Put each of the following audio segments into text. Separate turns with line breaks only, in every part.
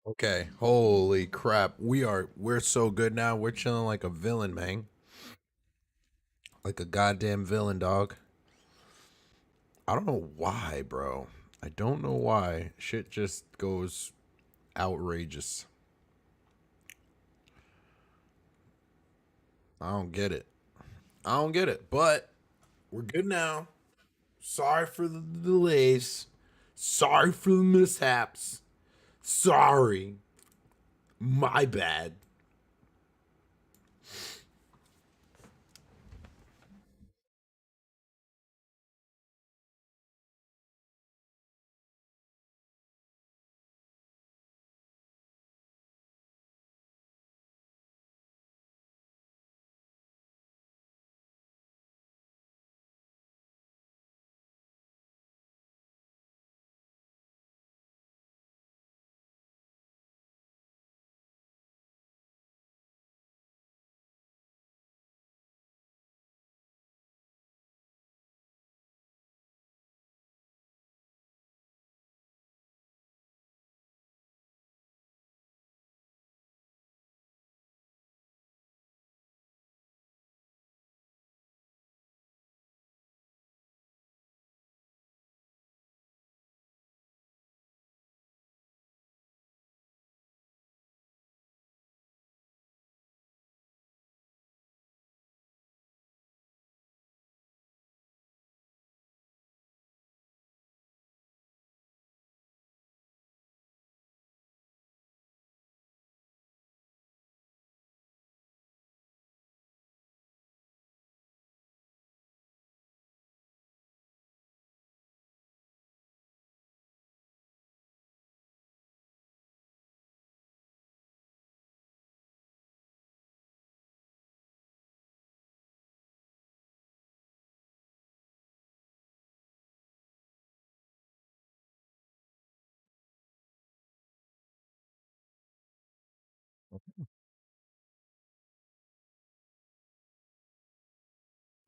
Okay, holy crap. We're so good now. We're chilling like a villain, man. Like a goddamn villain, dog. I don't know why, bro. I don't know why. Shit just goes outrageous. I don't get it. I don't get it. But we're good now. Sorry for the delays. Sorry for the mishaps. Sorry. My bad.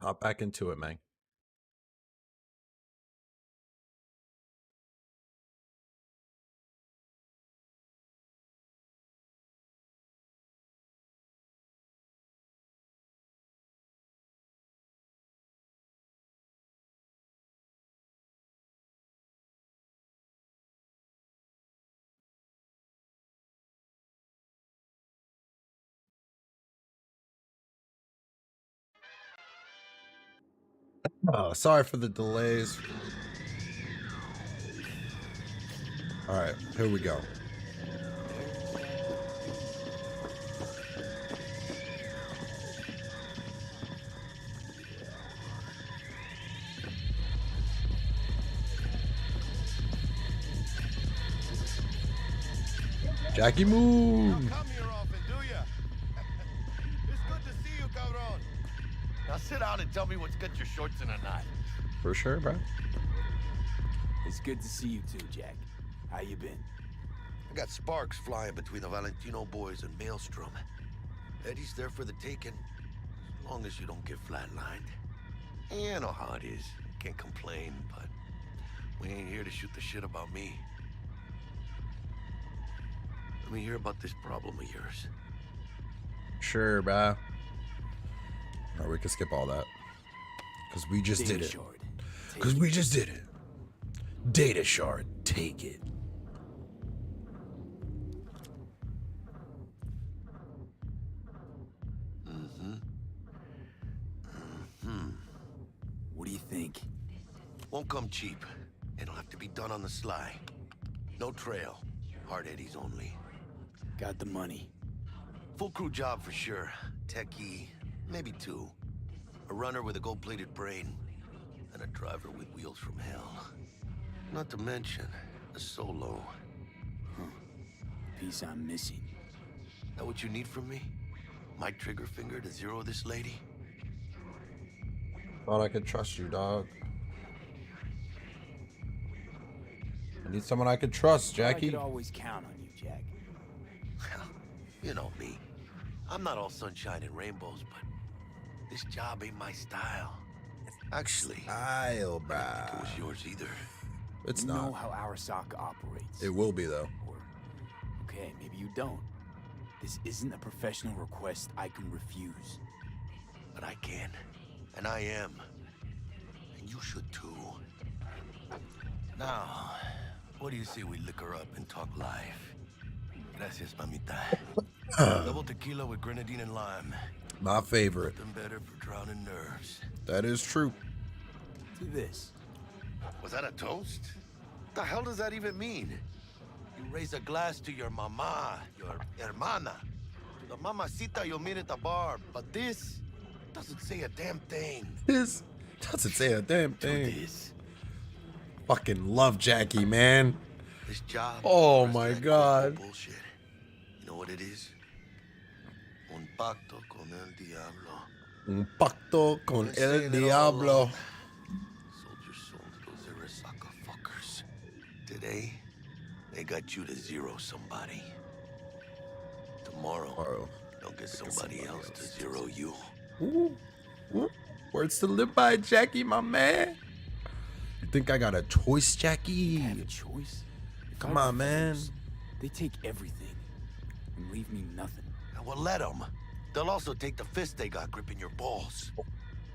Hop back into it, man. Oh, sorry for the delays. All right, here we go. Jackie Moon.
Come here often, do ya? It's good to see you, cabron. Now sit down and tell me what's got your shorts in a knot.
For sure, bro.
It's good to see you too, Jack. How you been?
I got sparks flying between the Valentino boys and Maelstrom. Eddie's there for the taking, as long as you don't get flatlined. You know how it is. Can't complain, but we ain't here to shoot the shit about me. Let me hear about this problem of yours.
Sure, bro. Or we can skip all that. Because we just did it.
Shard.
Because we just did it. Data shard, take it.
What do you think?
Won't come cheap. It'll have to be done on the sly. No trail. Hard Eddies only.
Got the money.
Full crew job for sure. Techie, maybe two. A runner with a gold-plated brain, and a driver with wheels from hell. Not to mention, a solo.
Piece I'm missing.
That what you need from me? My trigger finger to zero this lady?
Thought I could trust you, dog. I need someone I could trust,
I
Jackie.
could always count on you, Jack.
Well, you know me. I'm not all sunshine and rainbows, but this job ain't my style. Actually,
Style,
I didn't think it
bruh.
was yours either.
It's
You know
not.
how Arasaka operates.
It will be, though.
Or, okay, maybe you don't. This isn't a professional request I can refuse.
But I can. And I am. And you should too. Now, what do you say we liquor up and talk live? Gracias, mamita. Double tequila with grenadine and lime.
My favorite.
Nothing better for drowning nerves.
That is true.
To this.
Was that a toast? What the hell does that even mean? You raise a glass to your mama, your hermana, to the mamacita you'll meet at the bar, but this doesn't say a damn thing.
This doesn't say a damn
To
thing.
this.
Fucking love Jackie, man.
This job.
Oh
is
my
that
God.
Bullshit. You know what it is? Un pacto con el diablo.
Un pacto con
Been
el
saying it all
diablo.
along. Sold your soul to those Arasaka fuckers. Today, they got you to zero somebody. Tomorrow, they'll get somebody else to zero you.
Ooh, ooh. Words to live by, Jackie, my man. You think I got a choice, Jackie?
I have a choice. If
Come
I
on, man.
refuse, they take everything and leave me nothing.
And we'll let them. They'll also take the fist they got gripping your balls.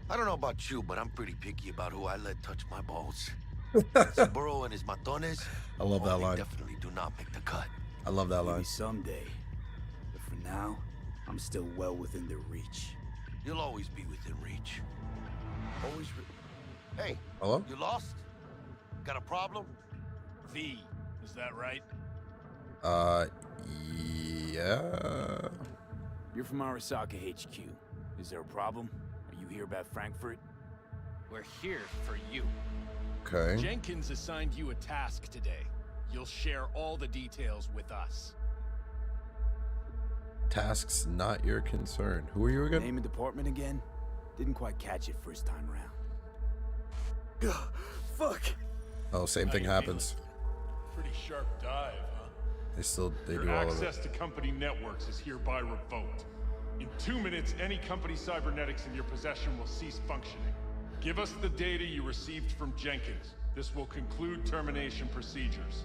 I don't know about you, but I'm pretty picky about who I let touch my balls. Saburo and his matones.
I love that
they
line.
definitely do not make the cut.
I love that
Maybe
line.
someday. But for now, I'm still well within their reach.
You'll always be within reach. Always. Hey,
Hello?
you lost? Got a problem?
V, is that right?
Yeah.
You're from Arasaka HQ. Is there a problem? Are you here about Frankfurt?
We're here for you.
Okay.
Jenkins assigned you a task today. You'll share all the details with us.
Tasks not your concern. Who are you again?
Name and department again? Didn't quite catch it first time round. Fuck!
Oh, same thing happens.
Pretty sharp dive, huh?
They
Your
do all of
access
it.
to company networks is hereby revoked. In 2 minutes, any company cybernetics in your possession will cease functioning. Give us the data you received from Jenkins. This will conclude termination procedures.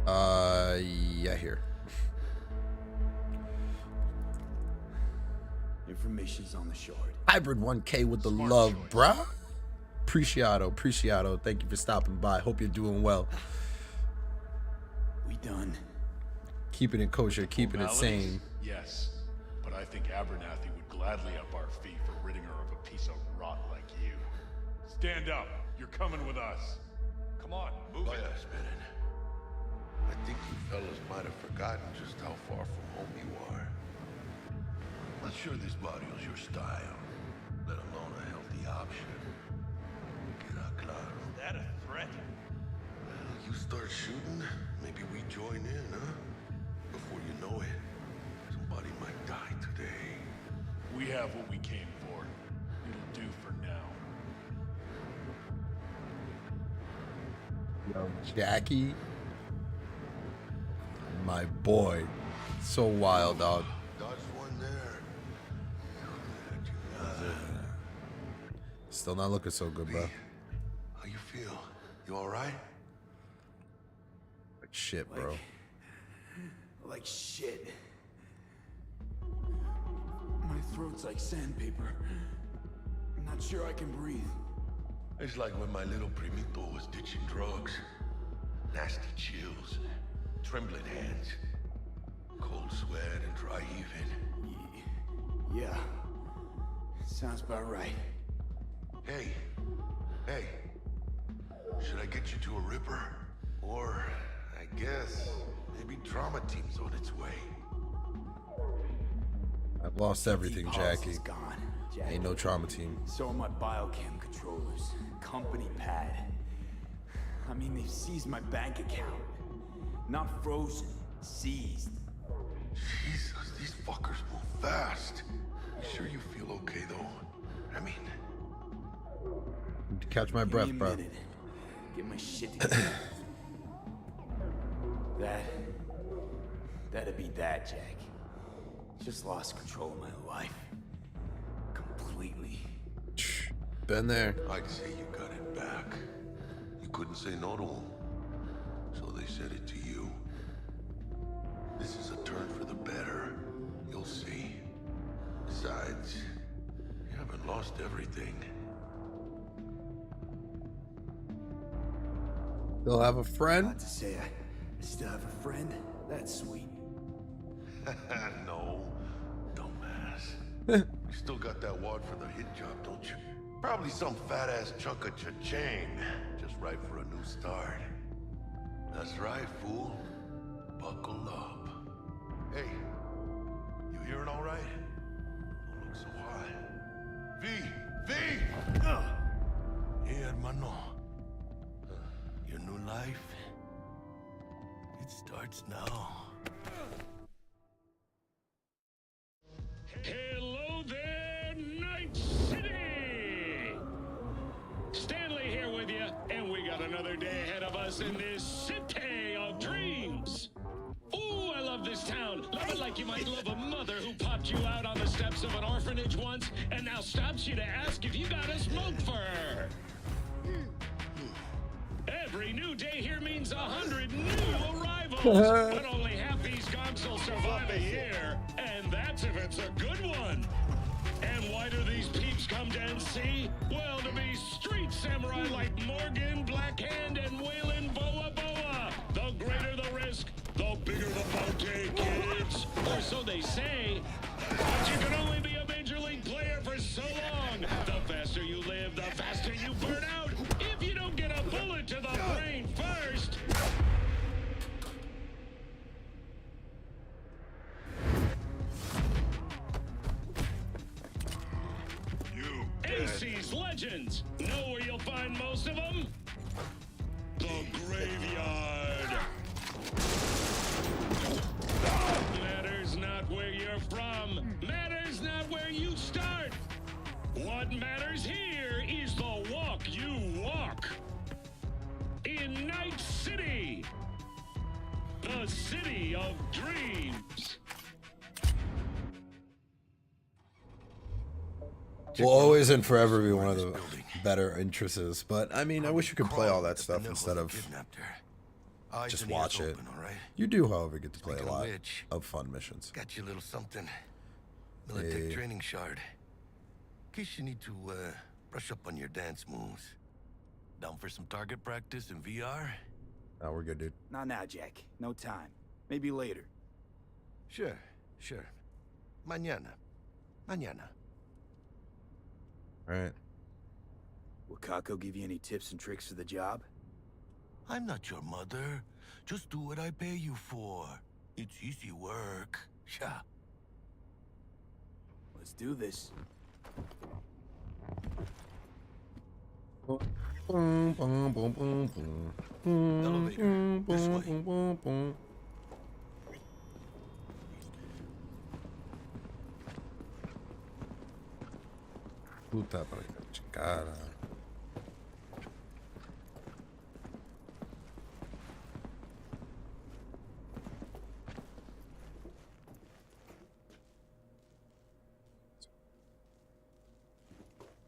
Yeah, here.
Information's on the shard.
Hybrid 1K with the
Smart
love,
choice.
bruh. Appreciado. Thank you for stopping by. Hope you're doing well.
We done.
Keeping it kosher, keeping it
Formalities?
sane.
Yes, but I think Abernathy would gladly up our fee for ridding her of a piece of rot like you. Stand up. You're coming with us. Come on, move it.
Spinning. I think you fellas might have forgotten just how far from home you are. Not sure this barrio's your style, let alone a healthy option. Queda claro.
Is that a threat?
Well, you start shooting, maybe we join in, huh? Before you know it, somebody might die today.
We have what we came for. It'll do for now.
Jackie, my boy. So wild, dog.
Dodged one there.
Still not looking so good, bro.
How you feel? You all right?
Like shit, bro.
Like shit. My throat's like sandpaper. I'm not sure I can breathe.
It's like when my little primito was ditching drugs. Nasty chills, trembling hands, cold sweat and dry heaving.
Yeah. Sounds about right.
Hey, should I get you to a ripper? Or, I guess, maybe trauma team's on its way.
I've lost everything, Jackie.
Is gone. Jackie.
Ain't no trauma team.
So are my biochem controllers. Company pad. I mean, they've seized my bank account. Not frozen, seized.
Jesus, these fuckers move fast. You sure you feel okay, though? I mean,
Need to catch my breath,
Give me a
bro.
minute. Get my shit together. That'd be that, Jack. Just lost control of my life. Completely.
Been there.
I'd say you got it back. You couldn't say no to him. So they said it to you. This is a turn for the better. You'll see. Besides, you haven't lost everything.
They'll have a friend.
Not to say I still have a friend. That's sweet.
No, dumbass. You still got that wad for the hit job, don't you? Probably some fat-ass chunk of cha-ching. Just right for a new start. That's right, fool. Buckle up. Hey, you hearing all right? Don't look so high. V! Hey, hermano. Your new life, it starts now.
Hello there, Night City! Stanley here with you, and we got another day ahead of us in this city of dreams. Ooh, I love this town. Love it like you might love a mother who popped you out on the steps of an orphanage once and now stops you to ask if you got a smoke for her. Every new day here means 100 new arrivals, but only half these gonks will survive a year, and that's if it's a good one. And why do these peeps come to NC? Well, to be street samurai like Morgan, Blackhand, and Waylon Boa Boa. The greater the risk, the bigger the bounty, kids. Or so they say. But you can only be a major league player for so long. The faster you live, the faster you burn out. If you don't get a bullet to the brain first. NC's legends. Know where you'll find most of them? The graveyard. Matters not where you're from. Matters not where you start. What matters here is the walk you walk. In Night City. The city of dreams.
Will always and forever be one of the better interests. But I mean, I wish you could play all that stuff instead of just watch it. You do, however, get to play a lot of fun missions.
Got you a little something. Militech training shard. In case you need to brush up on your dance moves. Down for some target practice in VR?
Oh, we're good, dude.
Not now, Jack. No time. Maybe later.
Sure. Mañana.
All right.
Will Kako give you any tips and tricks for the job?
I'm not your mother. Just do what I pay you for. It's easy work. Yeah.
Let's do this.
Elevator. This way.
Puta para chingada.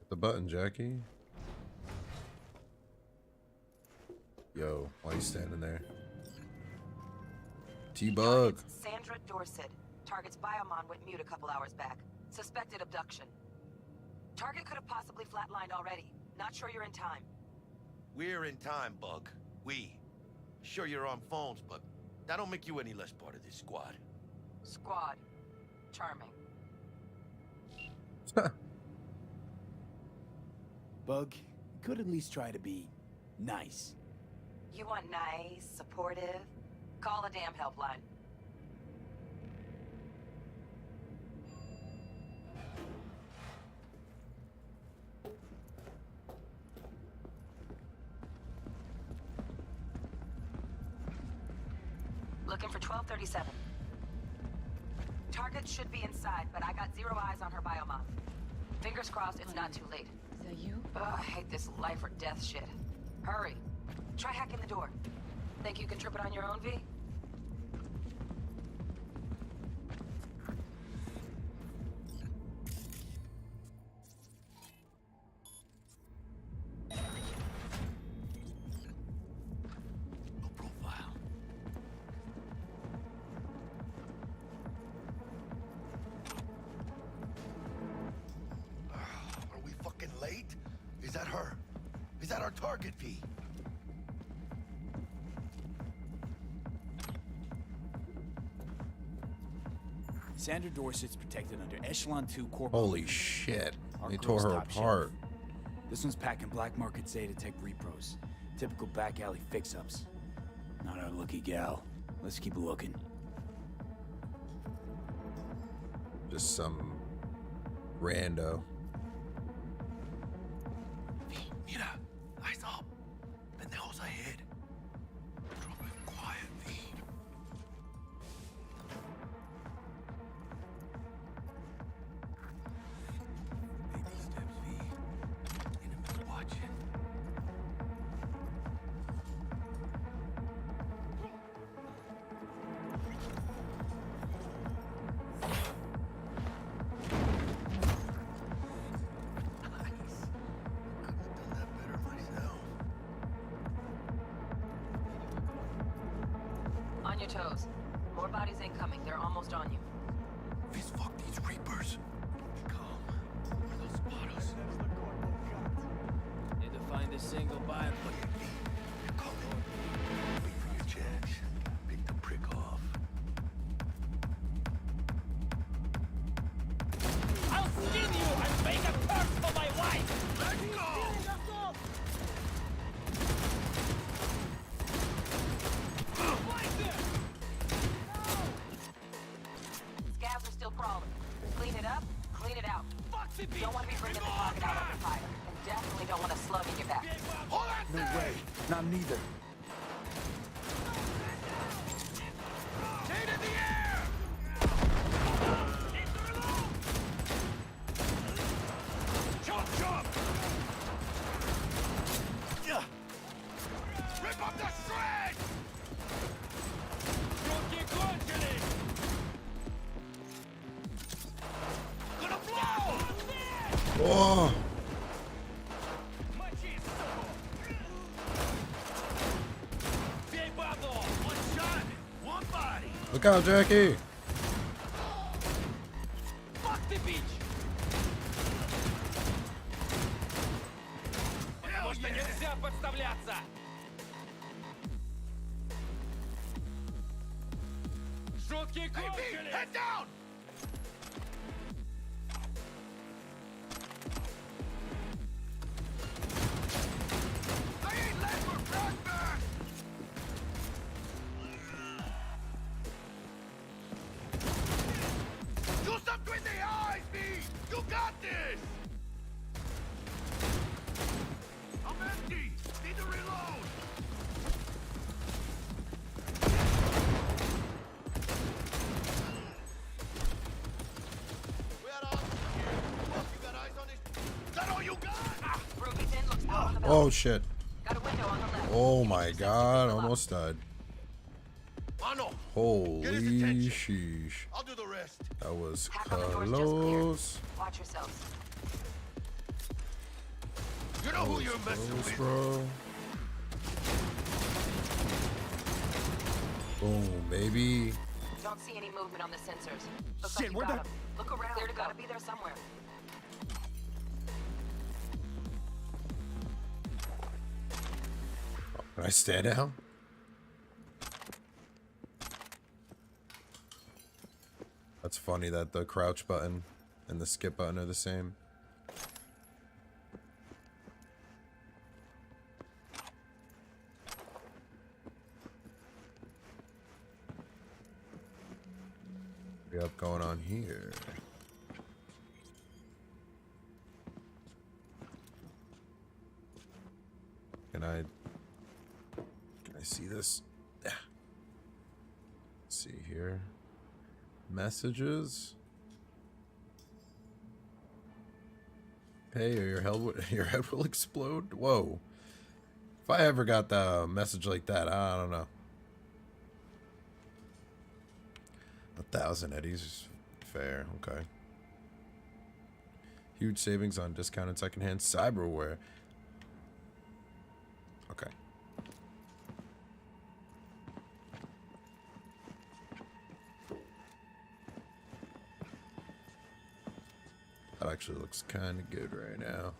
Hit the button, Jackie. Yo, why you standing there? T-Bug.
Target's Sandra Dorset. Target's biomon went mute a couple hours back. Suspected abduction. Target could have possibly flatlined already. Not sure you're in time.
We're in time, Bug. We. Sure you're on phones, but that don't make you any less part of this squad.
Squad. Charming.
Bug, you could at least try to be nice.
You want nice, supportive? Call a damn helpline. Looking for 1237. Target should be inside, but I got 0 eyes on her biomon. Fingers crossed it's not too late.
Is that you?
Ugh, I hate this life or death shit. Hurry. Try hacking the door. Think you can trip it on your own, V?
No profile. Target V.
Sandra Dorset's protected under Echelon 2 Corporal.
Holy shit.
Our
They tore
girl's
her
top
apart.
shelf. This one's packing black market Zetatech repros. Typical back alley fix-ups. Not our lucky gal. Let's keep looking.
Just some rando.
Mira, eyes up. Pendejos ahead. Drop it quiet, V. Baby steps, V. Enemies watching. Nice. Couldn't have done that better myself.
On your toes. More bodies incoming. They're almost on you.
Fist fuck these Reapers. Come. They'll spot us.
Need to find a single buyer.
They're coming. Wait for your chance. Pick the prick off.
I'll skin you and make a curse for my wife!
Let go!
Scavs are still crawling. Clean it up, clean it out.
Fuck the beat!
Don't want to be bringing the target out under fire. And definitely don't want a slug in your back.
Hold that
No way. Not neither.
Stay in the air! Chop, chop! Yeah. Rip up the shred!
Руки кончили!
Gonna blow!
Whoa!
Мочи, суку! Бей бабу!
One shot, one body!
Look out, Jackie!
Fuck the bitch!
Hell
Что
yeah!
нельзя подставляться! Шутки
Hey, V,
кончились!
head down! I ain't left for Blackburn! Do something with the eyes, V! You got this! I'm empty! Need to reload! We had options here. Look, you got eyes on this? Is that all you got?
Ruby's in looks out on the
Oh
balcony.
shit.
Got a window on the left.
Oh
Give me
my
2 seconds to
god,
fill up.
almost died.
Mano,
Holy
Get his attention.
sheesh.
I'll do the rest.
That was
Half of the door's just clear.
close.
Watch yourselves.
You know who you're messing
Close,
with.
bro. Boom, baby.
Don't see any movement on the sensors. Looks
Shit,
like you
where'd
got
that-
'em. Look around. Clear to go. Gotta be there somewhere.
Can I stand down? That's funny that the crouch button and the skip button are the same. What we have going on here? Can I see this? Yeah. Let's see here. Messages. Hey, your head will explode. Whoa. If I ever got the message like that, I don't know. 1,000 eddies is fair. Okay. Huge savings on discounted secondhand cyberware. Okay. That actually looks kind of good right now.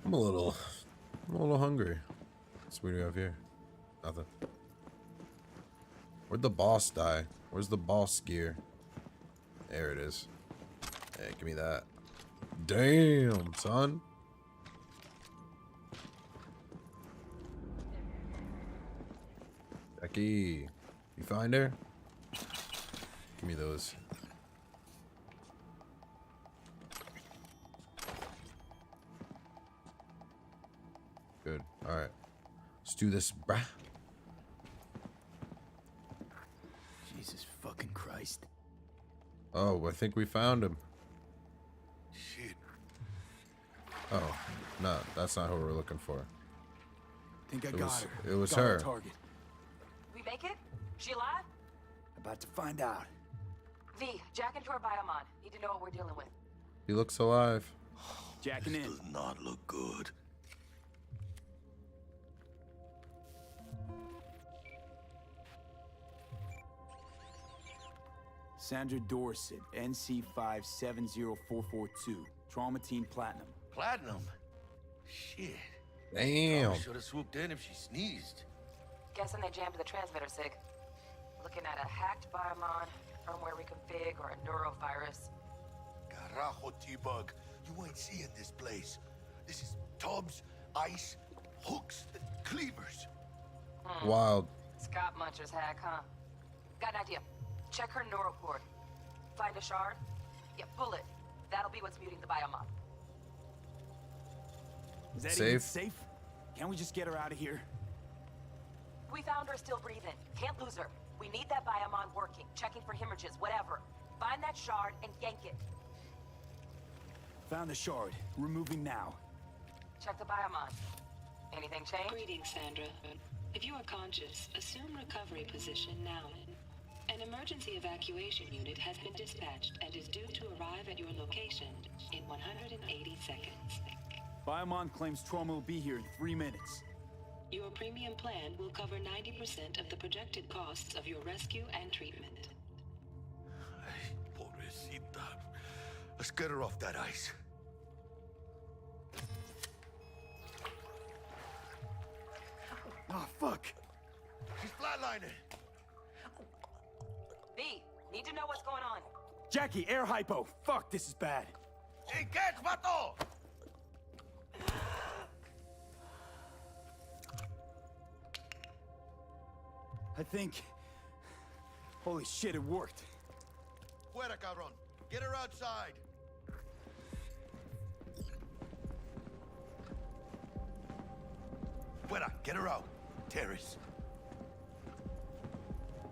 I'm a little I'm a little hungry. What's we have here? Nothing. Where'd the boss die? Where's the boss gear? There it is. Hey, give me that. Damn, son. Becky, you find her? Give me those. Good. Alright. Let's do this, bruh.
Jesus fucking Christ.
Oh, I think we found him.
Shit.
Oh, no, that's not who we're looking for.
Think I
It
got
was-
her.
it was
Got our
her.
target.
We make it? She alive?
About to find out.
V, jack into our biomon. Need to know what we're dealing with.
He looks alive.
Jacking
This
in.
does not look good.
Sandra Dorset, NC570442. Traumatine Platinum.
Platinum? Shit.
Damn.
Should have swooped in if she sneezed.
Guessing they jammed the transmitter, Sig. Looking at a hacked biomon, firmware reconfig, or a neurovirus.
Carajo, T-Bug. You ain't seeing this place. This is tubs, ice, hooks, and cleavers.
Wild.
Scott Muncher's hack, huh? Got an idea. Check her neural cord. Find a shard? Yeah, pull it. That'll be what's muting the biomon.
Is that
Safe?
even safe? Can't we just get her out of here?
We found her still breathing. Can't lose her. We need that biomon working, checking for hemorrhages, whatever. Find that shard and yank it.
Found the shard. Removing now.
Check the biomon. Anything change?
Greetings, Sandra. If you are conscious, assume recovery position now. An emergency evacuation unit has been dispatched and is due to arrive at your location in 180 seconds.
Biomon claims trauma will be here in 3 minutes.
Your premium plan will cover 90% of the projected costs of your rescue and treatment.
Ay, pobrecita. Let's get her off that ice.
Ah, fuck.
She's flatlining.
V, need to know what's going on.
Jackie, air hypo. Fuck, this is bad.
Hey, catch, vato!
I think... Holy shit, it worked.
Fuera, cabrón. Get her outside. Fuera, get her out. Terrace.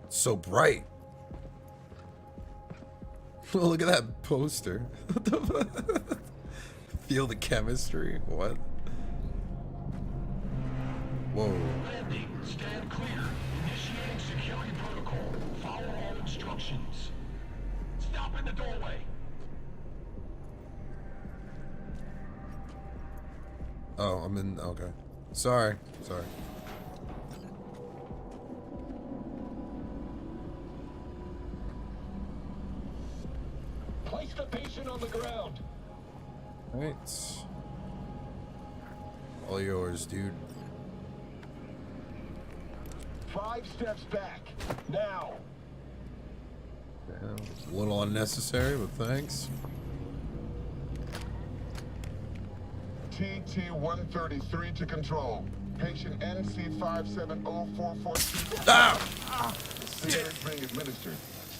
So bright. Look at that poster. What the fuck? Feel the chemistry. What? Whoa.
Landing. Stand clear. Initiating security protocol. Follow all instructions. Stop in the doorway.
Oh, I'm in. Okay. Sorry. Sorry.
Place the patient on the ground.
Alright. All yours, dude.
5 steps back. Now.
Yeah, a little unnecessary, but thanks.
TT-133 to control. Patient NC570442.
Ah!
Sedative being administered.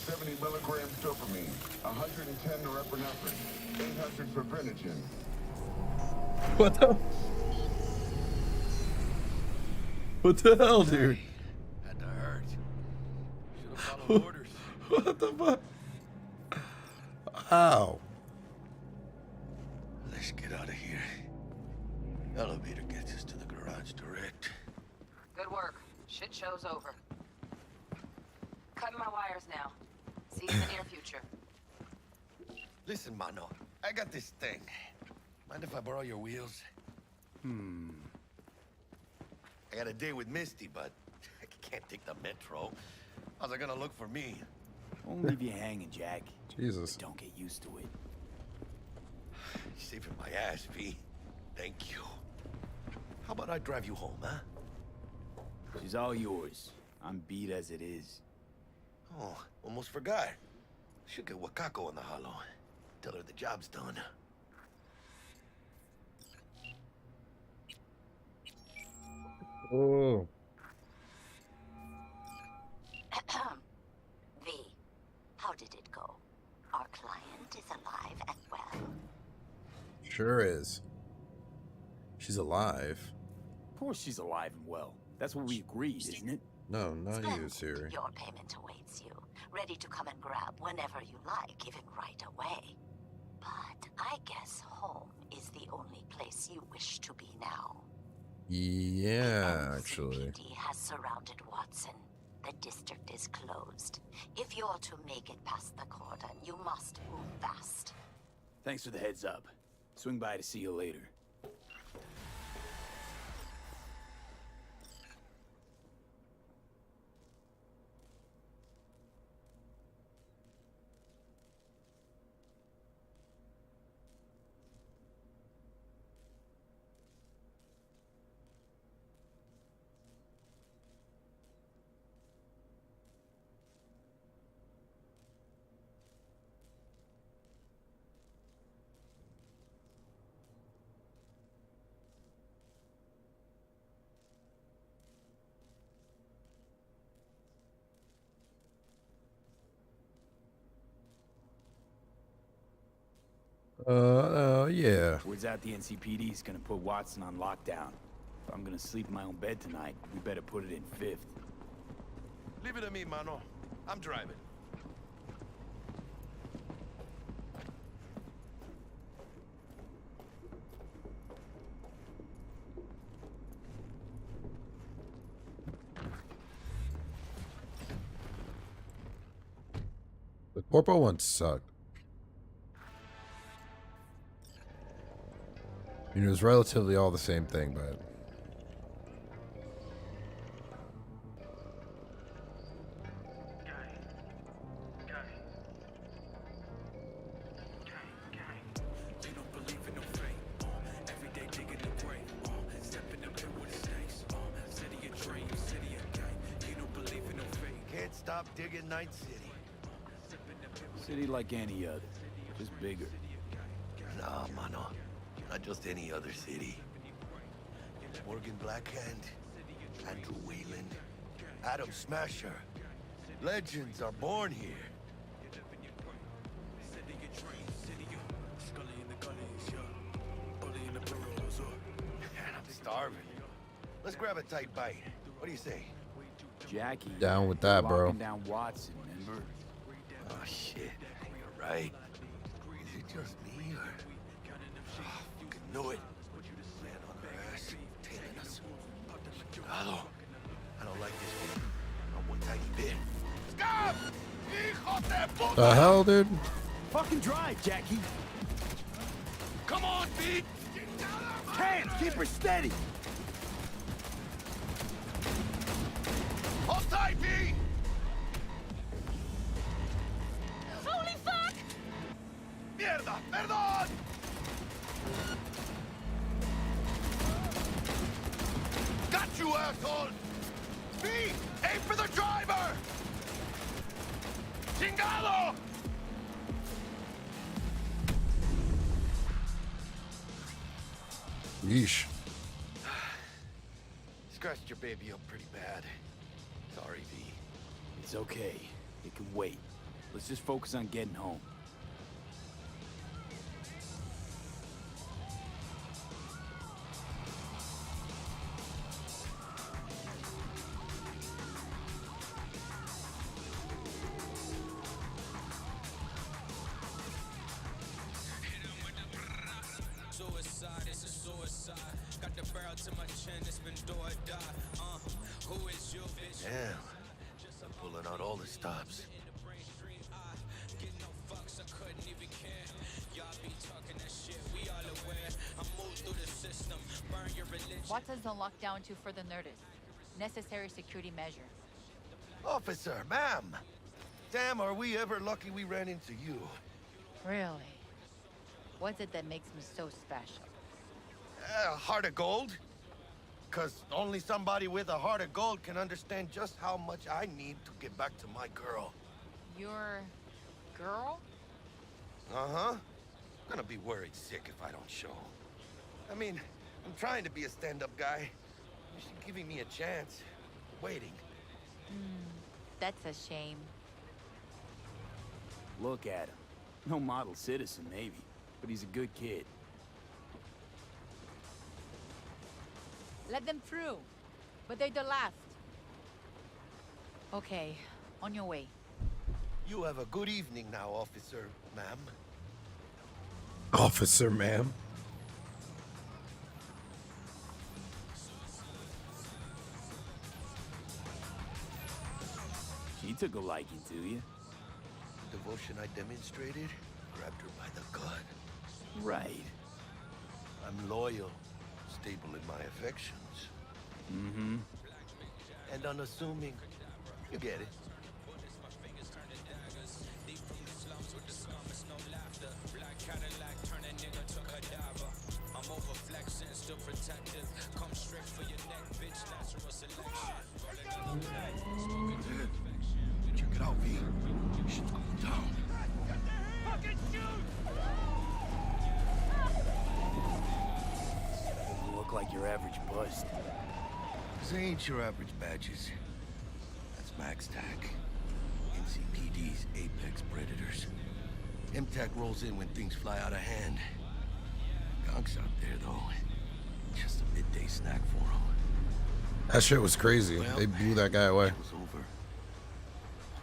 70 milligrams dopamine, 110 norepinephrine, 800 fibrinogen.
What the? What the hell, dude?
Had to hurt. Should have followed orders.
What the fuck? Ow.
Let's get out of here. Elevator gets us to the garage direct.
Good work. Shit show's over. Cutting my wires now. See you in the near future.
Listen, mano. I got this thing. Mind if I borrow your wheels? I got a date with Misty, but I can't take the metro. How's it gonna look for me?
Won't leave you hanging, Jack.
Jesus.
Don't get used to it.
You're saving my ass, V. Thank you. How about I drive you home, huh?
She's all yours. I'm beat as it is.
Oh, almost forgot. Should get Wakako on the holo. Tell her the job's done.
Oh.
V, how did it go? Our client is alive and well.
Sure is. She's alive.
Of course she's alive and well. That's what we agreed, isn't it?
No, not you,
Splendid.
Siri.
Your payment awaits you, ready to come and grab whenever you like, even right away. But I guess home is the only place you wish to be now.
Yeah,
The
actually.
NCPD has surrounded Watson. The district is closed. If you're to make it past the cordon, you must move fast.
Thanks for the heads up. Swing by to see you later.
Yeah.
Word's out the NCPD is gonna put Watson on lockdown. If I'm gonna sleep in my own bed tonight, we better put it in 5th.
Leave it to me, mano. I'm driving.
The Corpo one sucked. I mean, it was relatively all the same thing, but...
Can't stop digging Night City.
City like any other, just bigger.
Nah, mano. Not just any other city. Morgan Blackhand, Andrew Wayland, Adam Smasher. Legends are born here. Man, I'm starving. Let's grab a tight bite. What do you say?
Jackie.
Down with that, bro.
Locking down Watson, remember?
Oh, shit. You're right. Is it just me, or... Oh, fucking knew it. Man on our ass, tailing us. Hello. I don't like this one. Not one tiny bit. Stop! Hijo de puta!
The hell, dude?
Fucking drive, Jackie.
Come on, Pete!
Hands, keep her steady.
Hold tight, Pete!
Holy fuck!
Mierda! Perdón! Got you, asshole! Pete! Aim for the driver! Chingado!
Yeesh.
Scratched your baby up pretty bad. Sorry, V.
It's okay. It can wait. Let's just focus on getting home.
Damn. I'm pulling out all the stops.
Watson's on lockdown to further notice. Necessary security measure.
Officer, ma'am. Damn, are we ever lucky we ran into you.
Really? What's it that makes him so special?
Heart of gold? Because only somebody with a heart of gold can understand just how much I need to get back to my girl.
Your girl?
Uh-huh. Gonna be worried sick if I don't show. I mean, I'm trying to be a stand-up guy. She's giving me a chance. Waiting.
That's a shame.
Look at him. No model citizen, maybe, but he's a good kid.
Let them through. But they're the last. Okay, on your way.
You have a good evening now, officer, ma'am.
Officer, ma'am.
She took a liking to you.
The devotion I demonstrated grabbed her by the gut.
Right.
I'm loyal, stable in my affections.
Mm-hmm.
And unassuming. You get it. Check it out, V. Shit's going down.
Fucking shoot!
You look like your average bust.
This ain't your average badges. That's Max TAC. NCPD's apex predators. MTAC rolls in when things fly out of hand. Gonks out there, though. Just a midday snack for them.
That shit was crazy.
Well,
They blew that guy away.
It was over.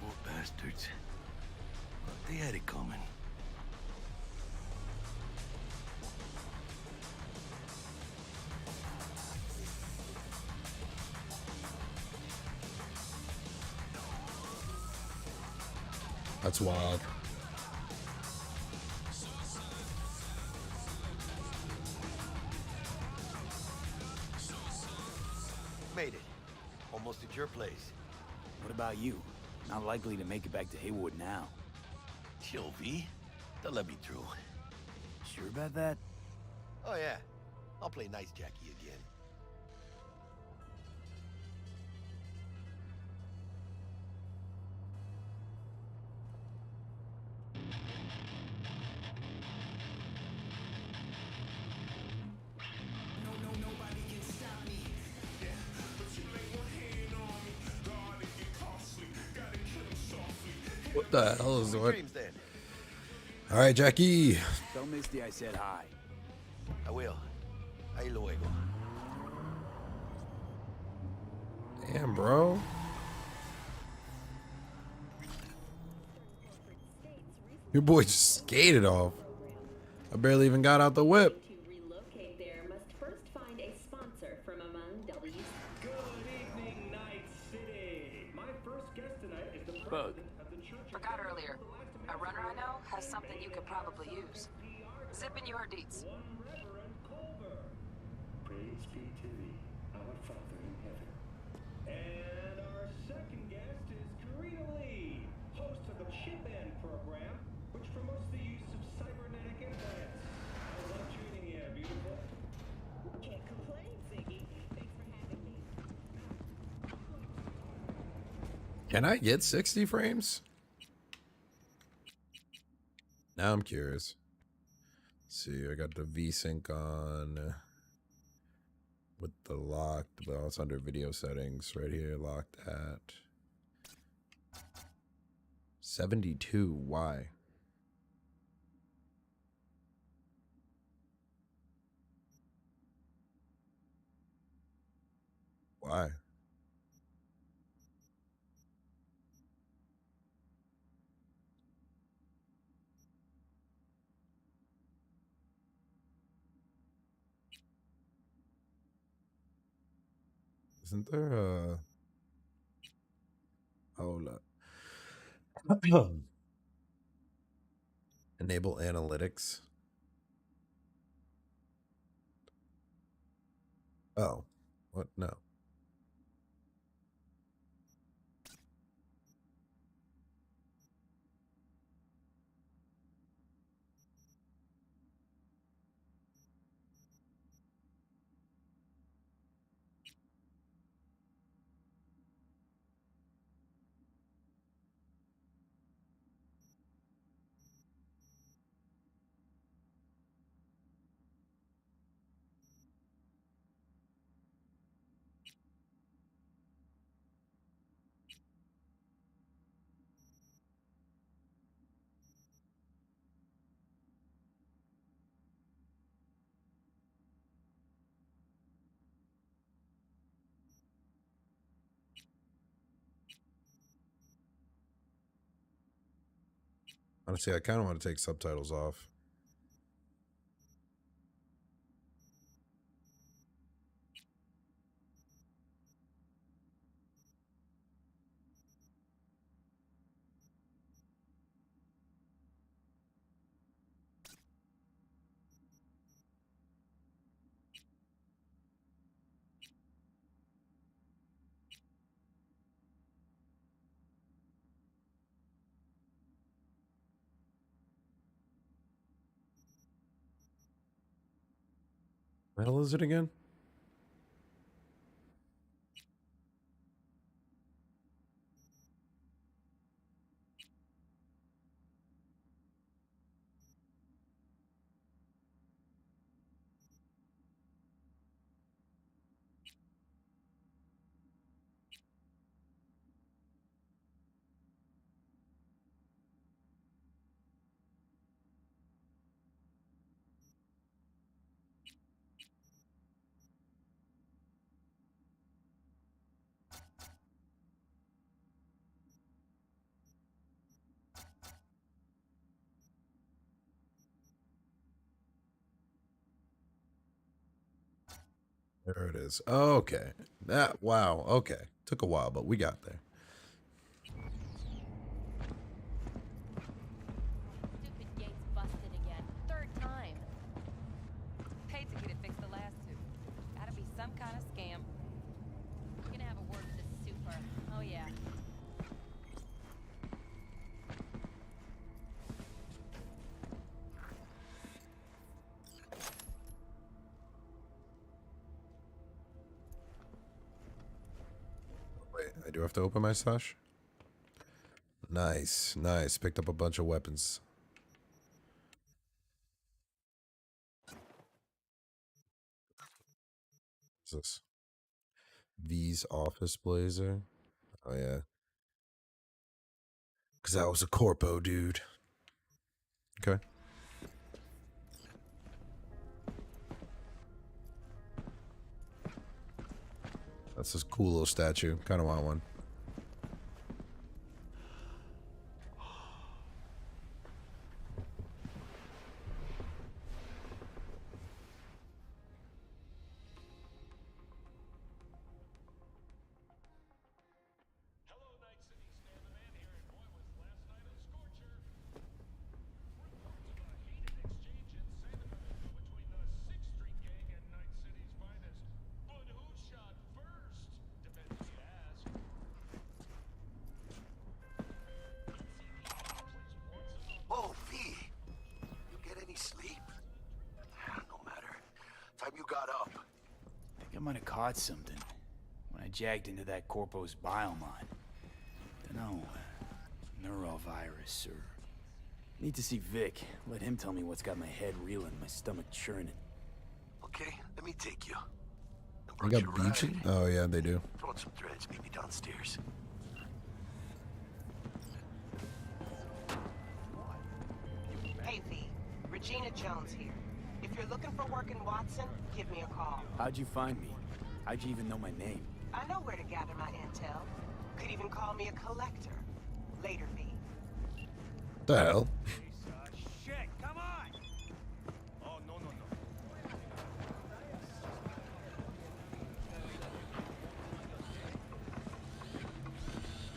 Poor bastards. But they had it coming.
That's wild.
Made it. Almost at your place.
What about you? Not likely to make it back to Haywood now.
Chill, V. They'll let me through.
Sure about that?
Oh, yeah. I'll play nice Jackie again.
What the hell is what?
Dreams, then.
All right, Jackie.
Tell Misty I said hi.
I will. Ahí luego.
Damn, bro. Your boy just skated off. I barely even got out the whip.
To relocate there must first find a sponsor from among W's.
Good evening, Night City. My first guest tonight is the
Bug.
president of the Church of
Forgot earlier. A runner I know has something you could probably use. Zip in your deets.
One Reverend Culver. Praise be to thee, our Father in heaven. And our second guest is Karina Lee, host of the Chip In program, which promotes the use of cybernetic implants. How's that treating you, beautiful?
Can't complain, Ziggy. Thanks for having me.
Can I get 60 frames? Now I'm curious. Let's see, I got the VSync on with the locked, but it's under video settings right here, locked at 72. Why? Why? Isn't there a... Hold up. Enable analytics. Oh, what? No. Honestly, I kind of want to take subtitles off. What the hell is it again? There it is. Okay. Wow. Okay. Took a while, but we got there.
Stupid gate's busted again. Third time.
Paid to get it fixed the last two. Gotta be some kind of scam.
We're gonna have a word with the super. Oh yeah.
Wait, I do have to open my stash? Nice, nice. Picked up a bunch of weapons. What's this? V's office blazer. Oh yeah. Cause I was a corpo dude. Okay. That's this cool little statue. Kind of want one.
Whoa, V. You get any sleep? No matter. Time you got up.
I think I might have caught something when I jagged into that Corpo's biomon. Dunno, neurovirus or... Need to see Vic. Let him tell me what's got my head reeling, my stomach churning.
Okay, let me take you.
They got beaching? Oh yeah, they do.
Throw on some threads, meet me downstairs.
Hey, V. Regina Jones here. If you're looking for work in Watson, give me a call.
How'd you find me? How'd you even know my name?
I know where to gather my intel. Could even call me a collector. Later, V.
The hell?
Shit, come on! Oh, no.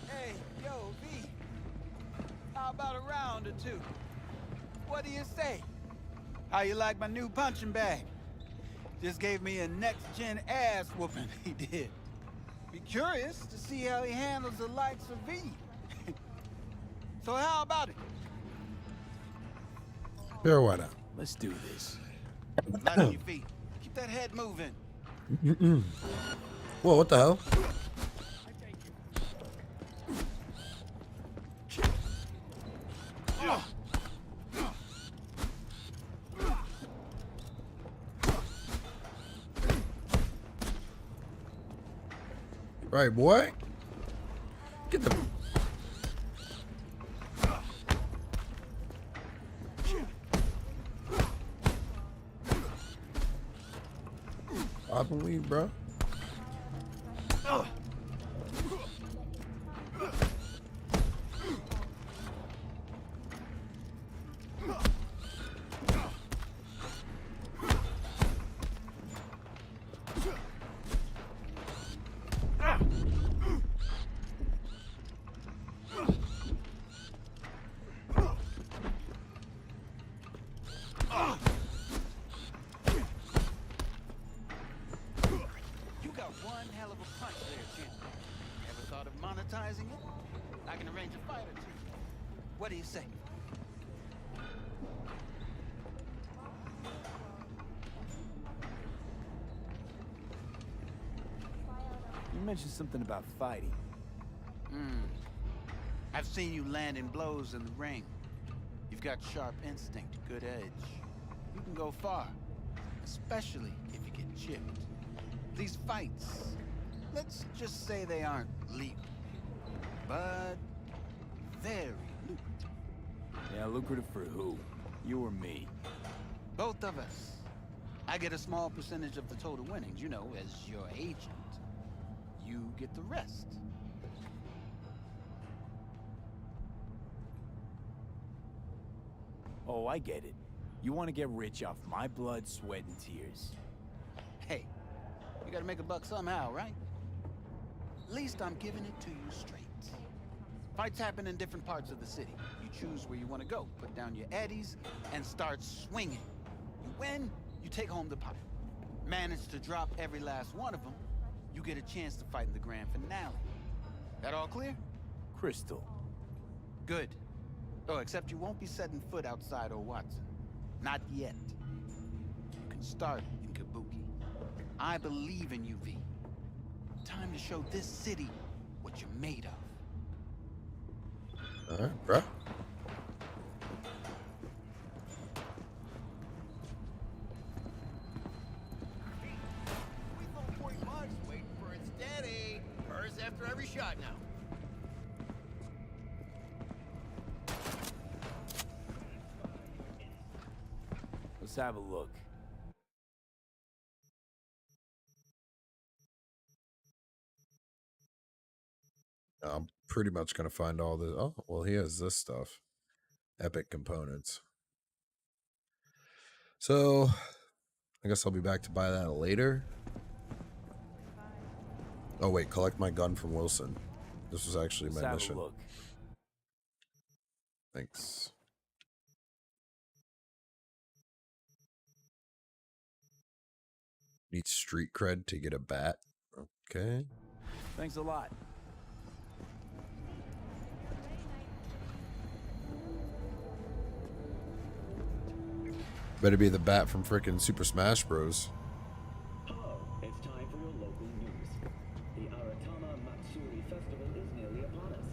Hey, yo, V. How about a round or two? What do you say? How you like my new punching bag? Just gave me a next-gen ass whooping, he did. Be curious to see how he handles the likes of V. So how about it?
Sure, why not?
Let's do this.
Light on your feet. Keep that head moving.
Whoa, what the hell? Right, boy. Get the... Popping weed, bro.
What do you say?
You mentioned something about fighting.
I've seen you landing blows in the ring. You've got sharp instinct, good edge. You can go far, especially if you get chipped. These fights, let's just say they aren't lethal, but very lucrative.
Yeah, lucrative for who? You or me?
Both of us. I get a small percentage of the total winnings, you know, as your agent. You get the rest.
Oh, I get it. You want to get rich off my blood, sweat, and tears.
Hey, you gotta make a buck somehow, right? At least I'm giving it to you straight. Fights happen in different parts of the city. You choose where you want to go, put down your eddies, and start swinging. You win, you take home the pot. Manage to drop every last one of them, you get a chance to fight in the grand finale. That all clear?
Crystal.
Good. Oh, except you won't be setting foot outside O. Watson. Not yet. You can start in Kabuki. I believe in you, V. Time to show this city what you're made of.
Alright, bro.
Waiting for it steady. Hers after every shot now.
Let's have a look.
I'm pretty much going to find all the... Oh, well, he has this stuff. Epic components. So, I guess I'll be back to buy that later. Oh, wait. Collect my gun from Wilson. This was actually my mission.
Have a look.
Thanks. Need street cred to get a bat. Okay.
Thanks a lot.
Better be the bat from frickin' Super Smash Bros.
Hello, it's time for your local news. The Aratama Matsuri Festival is nearly upon us.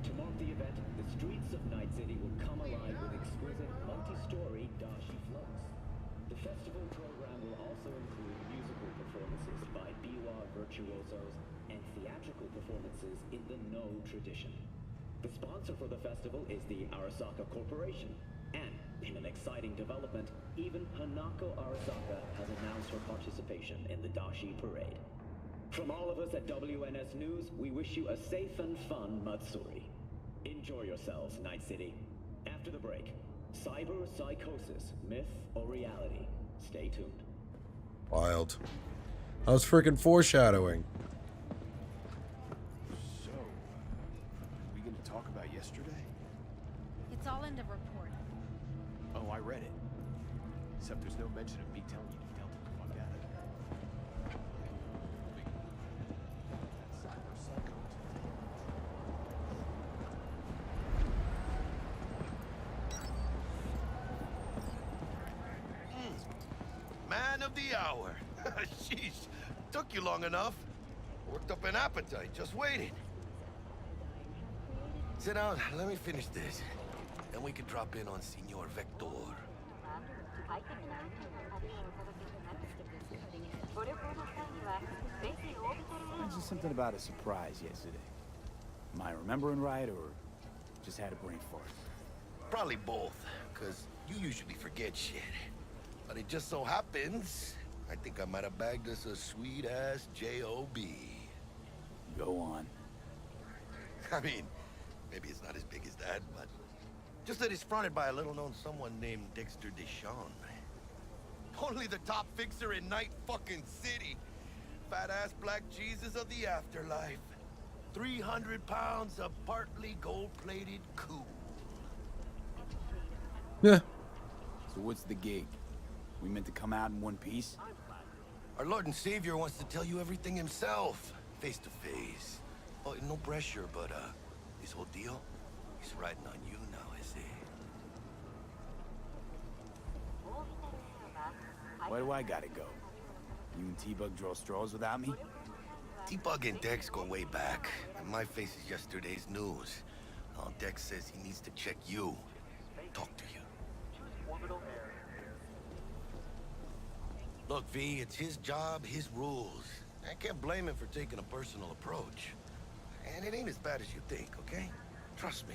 To mark the event, the streets of Night City will come alive with exquisite multi-story dashi floats. The festival program will also include musical performances by biwa virtuosos and theatrical performances in the No tradition. The sponsor for the festival is the Arasaka Corporation, and in an exciting development, even Hanako Arasaka has announced her participation in the Dashi Parade. From all of us at WNS News, we wish you a safe and fun Matsuri. Enjoy yourselves, Night City. After the break, cyber psychosis, myth or reality? Stay tuned.
Wild. I was freaking foreshadowing.
So, we gonna talk about yesterday?
It's all in the report.
Oh, I read it. Except there's no mention of me telling you to delta the fuck out of there. That cyber psycho.
Man of the hour. Sheesh. Took you long enough. Worked up an appetite just waiting. Sit down. Let me finish this. Then we can drop in on Senor Vector.
Mentioned something about a surprise yesterday. Am I remembering right, or just had a brain fart?
Probably both, because you usually forget shit. But it just so happens, I think I might have bagged us a sweet-ass J.O.B.
Go on.
I mean, maybe it's not as big as that, but just that it's fronted by a little-known someone named Dexter Deshawn. Only the top fixer in Night fucking City. Fat-ass black Jesus of the afterlife. 300 pounds of partly gold-plated cool.
Yeah.
So what's the gig? We meant to come out in one piece?
Our Lord and Savior wants to tell you everything himself, face to face. Oh, no pressure, but this whole deal, He's riding on you now, is he?
Why do I gotta go? You and T-Bug draw straws without me?
T-Bug and Dex go way back, and my face is yesterday's news. Now Dex says he needs to check you, talk to you. Look, V, it's his job, his rules. I can't blame him for taking a personal approach. And it ain't as bad as you think, okay? Trust me.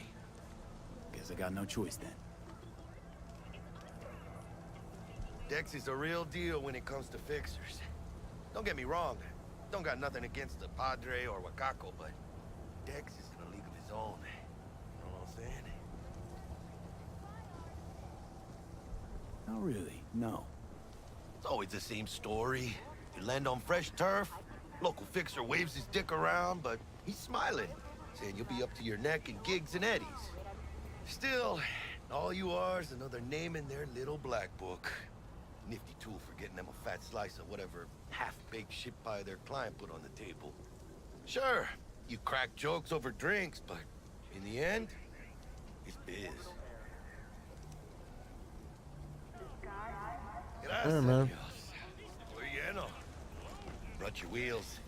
Guess I got no choice then.
Dex is a real deal when it comes to fixers. Don't get me wrong, don't got nothing against the Padre or Wakako, but Dex is in a league of his own. You know what I'm saying?
Not really, no.
It's always the same story. You land on fresh turf, local fixer waves his dick around, but he's smiling, saying you'll be up to your neck in gigs and eddies. Still, all you are is another name in their little black book. Nifty tool for getting them a fat slice of whatever half-baked shit pie their client put on the table. Sure, you crack jokes over drinks, but in the end, it's biz.
Yeah, man.
Bueno. Brought your wheels.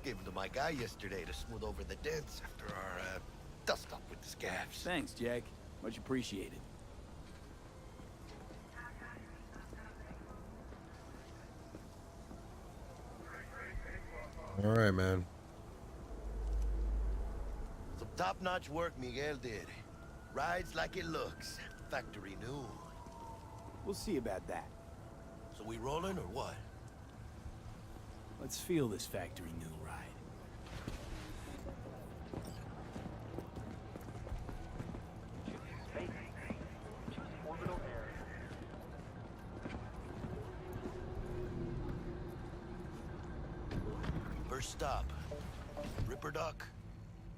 Gave them to my guy yesterday to smooth over the dents after our dust-up with the scabs.
Thanks, Jack. Much appreciated.
All right, man.
Some top-notch work Miguel did. Rides like it looks. Factory new.
We'll see about that.
So we rolling or what?
Let's feel this factory new ride.
First stop. Ripper Duck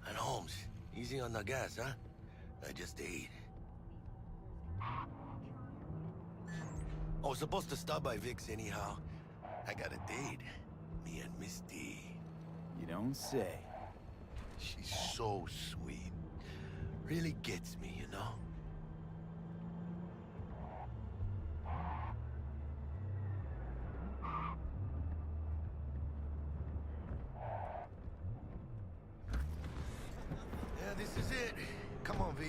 and Holmes. Easy on the gas, huh? I just ate. I was supposed to stop by Vic's anyhow. I got a date. Me and Misty.
You don't say.
She's so sweet. Really gets me, you know? Yeah, this is it. Come on, V.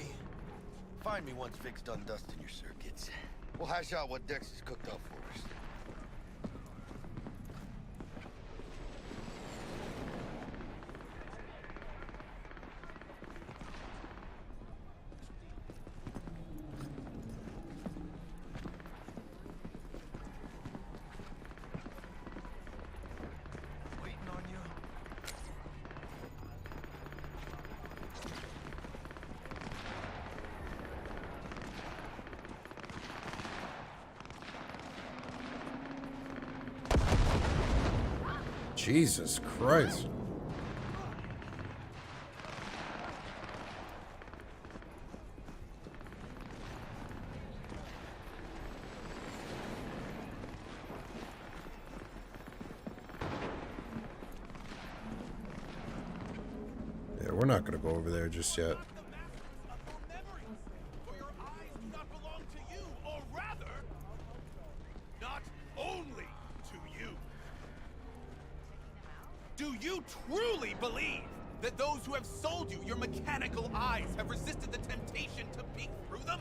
Find me once Vic's done dusting your circuits. We'll hash out what Dex has cooked up for us. Waiting on you.
Jesus Christ. Yeah, we're not gonna go over there just yet.
Do you truly believe that those who have sold you your mechanical eyes have resisted the temptation to peek through them?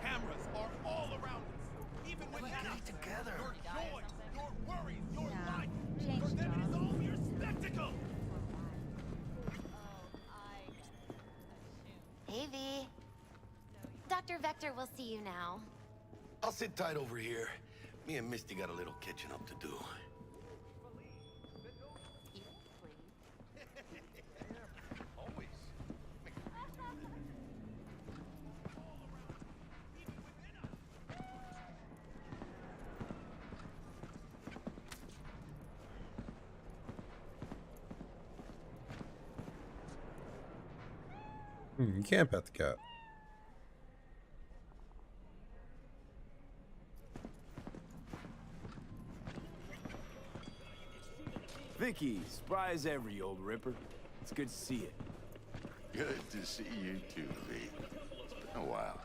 Cameras are all around us. Even when
get together.
Your joy, your worries, your life. For them it is all mere spectacle.
Hey, V. Dr. Vector will see you now.
I'll sit tight over here. Me and Misty got a little catching up to do.
You can't pet the cat.
Vicky, spry as ever, you old ripper. It's good to see you.
Good to see you too, V. It's been a while.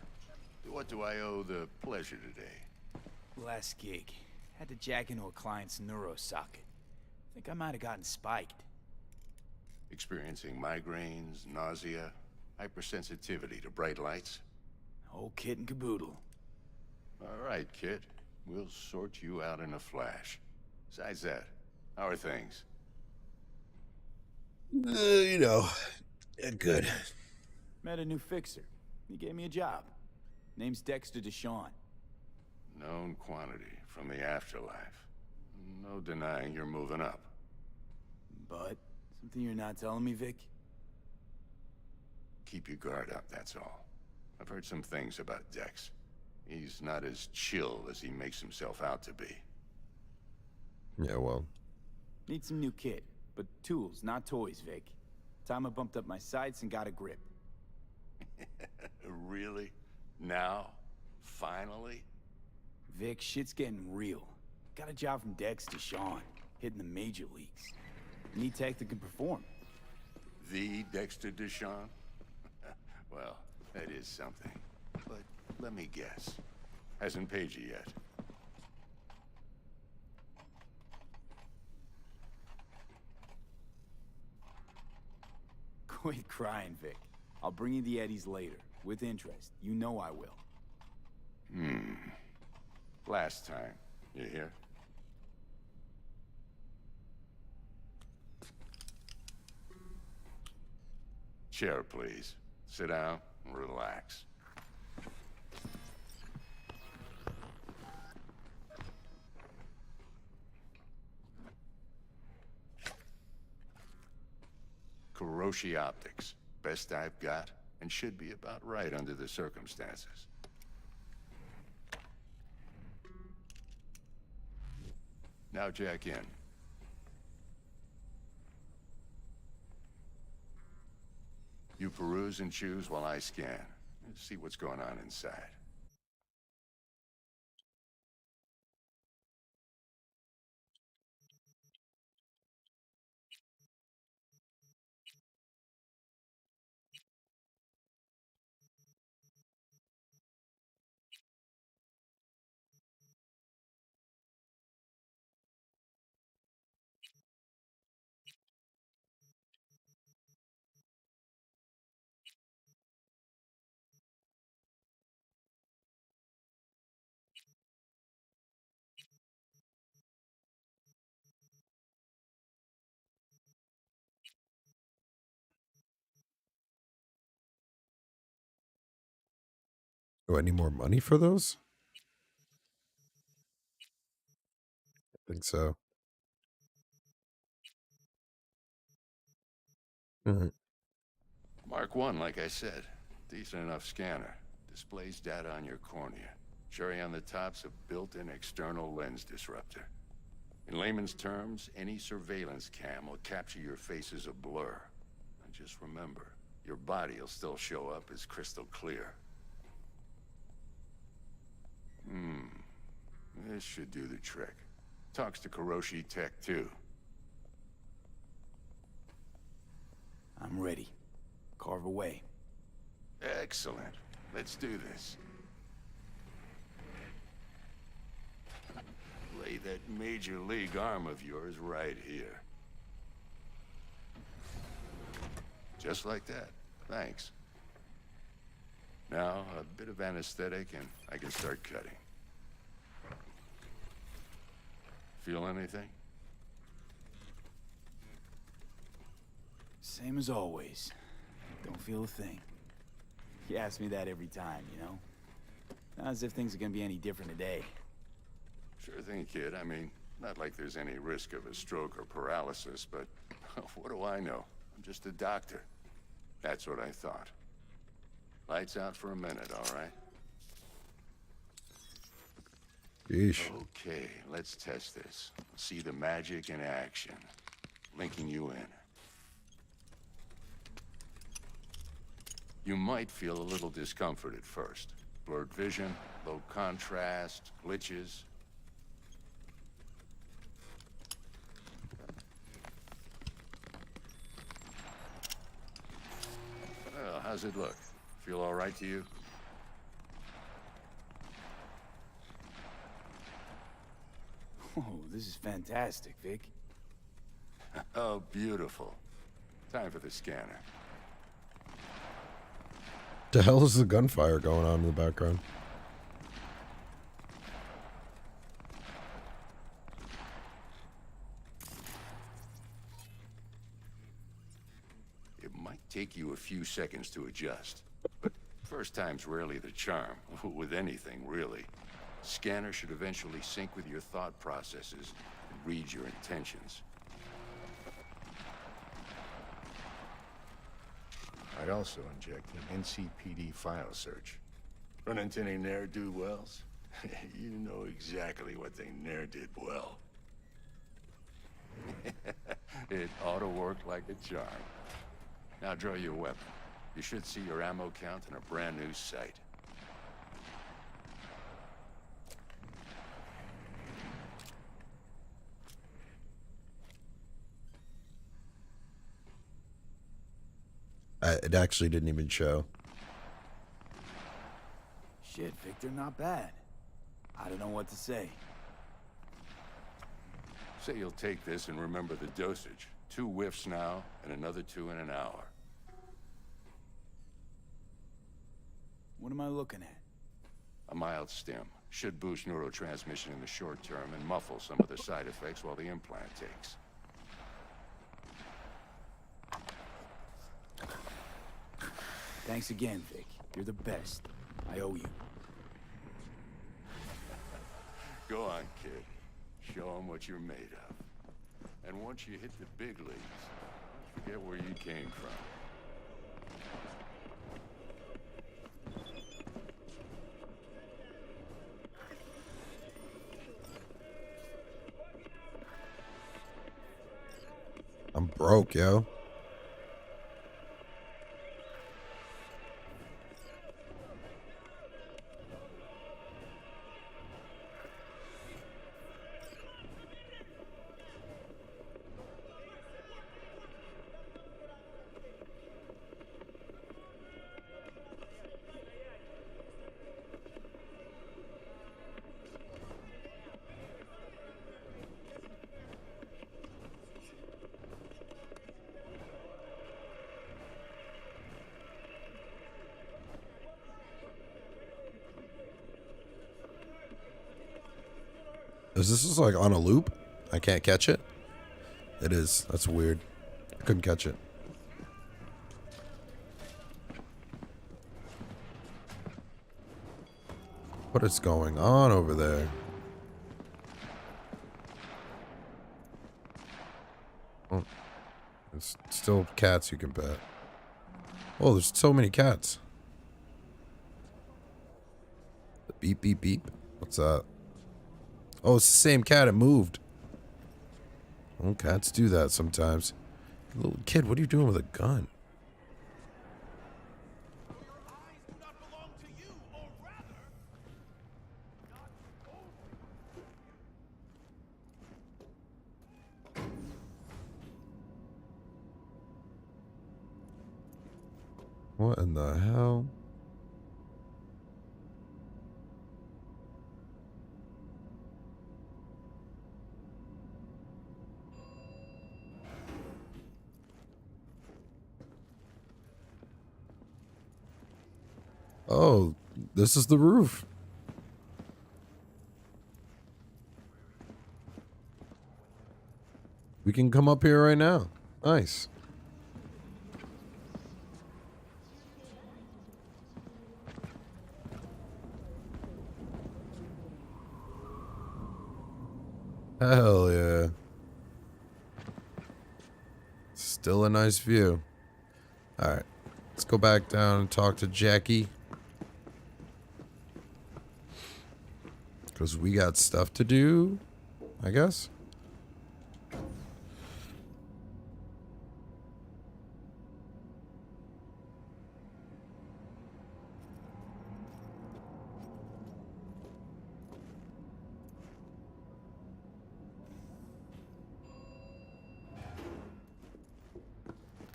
What do I owe the pleasure today?
Last gig. Had to jack into a client's neuro socket. Think I might have gotten spiked.
Experiencing migraines, nausea, hypersensitivity to bright lights?
Whole kit and caboodle.
All right, kid. We'll sort you out in a flash. Besides that, how are things?
You know, good.
Met a new fixer. He gave me a job. Name's Dexter Deshawn.
Known quantity from the afterlife. No denying you're moving up.
But something you're not telling me, Vic?
Keep your guard up, that's all. I've heard some things about Dex. He's not as chill as he makes himself out to be.
Yeah, well.
Need some new kit, but tools, not toys, Vic. Time I bumped up my sights and got a grip.
Really? Now? Finally?
Vic, shit's getting real. Got a job from Dex to Sean, hitting the major leagues. Need tech that can perform.
The Dexter Deshawn? Well, that is something. But let me guess. Hasn't paid you yet.
Quit crying, Vic. I'll bring you the eddies later, with interest. You know I will.
Last time. You hear? Chair, please. Sit down and relax. Kuroshi Optics. Best I've got, and should be about right under the circumstances. Now jack in. You peruse and choose while I scan. Let's see what's going on inside.
Do I need more money for those? I think so.
Mark 1, like I said. Decent enough scanner. Displays data on your cornea. Cherry on the top's a built-in external lens disruptor. In layman's terms, any surveillance cam will capture your face as a blur. And just remember, your body will still show up as crystal clear. This should do the trick. Talks to Kuroshi Tech, too.
I'm ready. Carve away.
Excellent. Let's do this. Lay that major league arm of yours right here. Just like that. Thanks. Now, a bit of anesthetic and I can start cutting. Feel anything?
Same as always. Don't feel a thing. You ask me that every time, you know? Not as if things are gonna be any different today.
Sure thing, kid. I mean, not like there's any risk of a stroke or paralysis, but what do I know? I'm just a doctor. That's what I thought. Lights out for a minute, all right?
Yeesh.
Okay, let's test this. See the magic in action. Linking you in. You might feel a little discomfort at first. Blurred vision, low contrast, glitches.
How's it look? Feel all right to you?
Oh, this is fantastic, Vic.
Oh, beautiful. Time for the scanner.
The hell is the gunfire going on in the background?
It might take you a few seconds to adjust, but first time's rarely the charm, with anything, really. Scanner should eventually sync with your thought processes and read your intentions. I'd also inject an NCPD file search. Run into any ne'er-do-wells? You know exactly what they ne'er did well. It ought to work like a charm. Now draw your weapon. You should see your ammo count in a brand new sight.
It actually didn't even show.
Shit, Victor, not bad. I don't know what to say.
Say you'll take this and remember the dosage. 2 whiffs now, and another 2 in an hour.
What am I looking at?
A mild stim. Should boost neurotransmission in the short term and muffle some of the side effects while the implant takes.
Thanks again, Vic. You're the best. I owe you.
Go on, kid. Show them what you're made of. And once you hit the big leagues, forget where you came from.
I'm broke, yo. Is this like on a loop? I can't catch it? It is. That's weird. I couldn't catch it. What is going on over there? Oh, there's still cats you can pet. Oh, there's so many cats. Beep, beep, beep. What's that? Oh, it's the same cat. It moved. Oh, cats do that sometimes. Little kid, what are you doing with a gun? What in the hell? Oh, this is the roof. We can come up here right now. Nice. Hell yeah. Still a nice view. Alright. Let's go back down and talk to Jackie. Because we got stuff to do, I guess.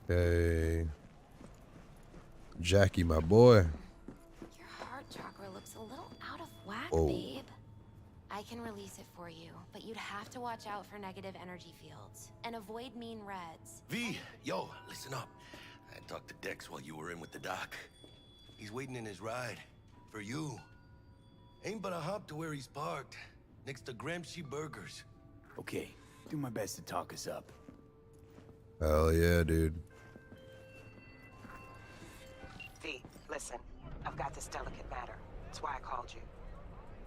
Okay. Jackie, my boy.
Your heart chakra looks a little out of whack,
Oh.
babe. I can release it for you, but you'd have to watch out for negative energy fields and avoid mean reds.
V, yo, listen up. I talked to Dex while you were in with the doc. He's waiting in his ride. For you. Ain't but a hop to where he's parked. Next to Gramsci Burgers.
Okay, do my best to talk us up.
Hell yeah, dude.
V, listen. I've got this delicate matter. That's why I called you.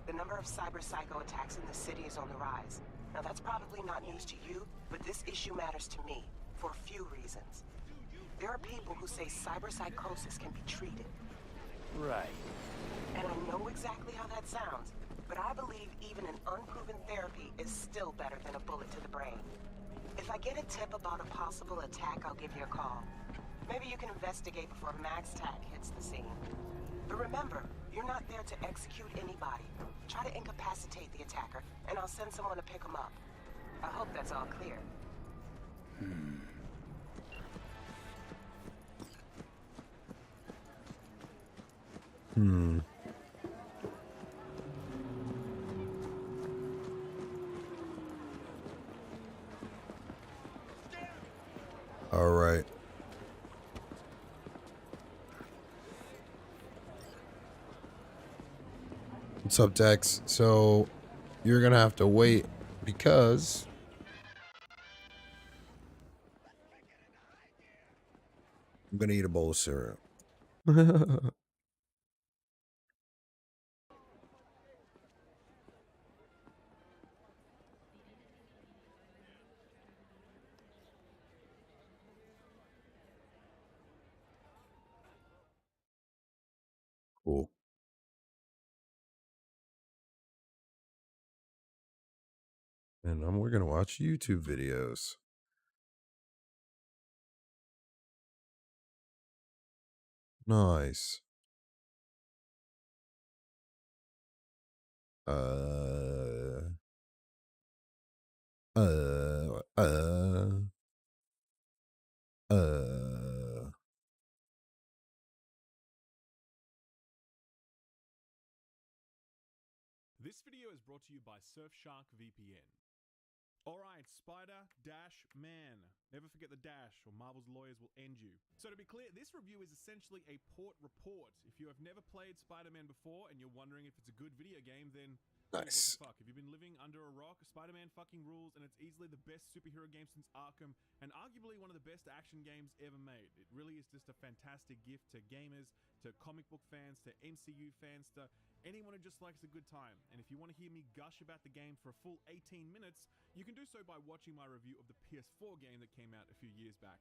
The number of cyber psycho attacks in the city is on the rise. Now that's probably not news to you, but this issue matters to me for a few reasons. There are people who say cyber psychosis can be treated.
Right.
And I know exactly how that sounds, but I believe even an unproven therapy is still better than a bullet to the brain. If I get a tip about a possible attack, I'll give you a call. Maybe you can investigate before Max Tack hits the scene. But remember, you're not there to execute anybody. Try to incapacitate the attacker, and I'll send someone to pick him up. I hope that's all clear.
All right. What's up, Dex? So you're gonna have to wait because I'm gonna eat a bowl of cereal. Cool. And we're gonna watch YouTube videos. Nice. Uh.
This video is brought to you by Surfshark VPN. Alright, Spider-Man. Never forget the dash, or Marvel's lawyers will end you. So to be clear, this review is essentially a port report. If you have never played Spider-Man before and you're wondering if it's a good video game, then
Nice.
what the fuck? If you've been living under a rock, Spider-Man fucking rules, and it's easily the best superhero game since Arkham, and arguably one of the best action games ever made. It really is just a fantastic gift to gamers, to comic book fans, to MCU fans, to anyone who just likes a good time. And if you want to hear me gush about the game for a full 18 minutes, you can do so by watching my review of the PS4 game that came out a few years back.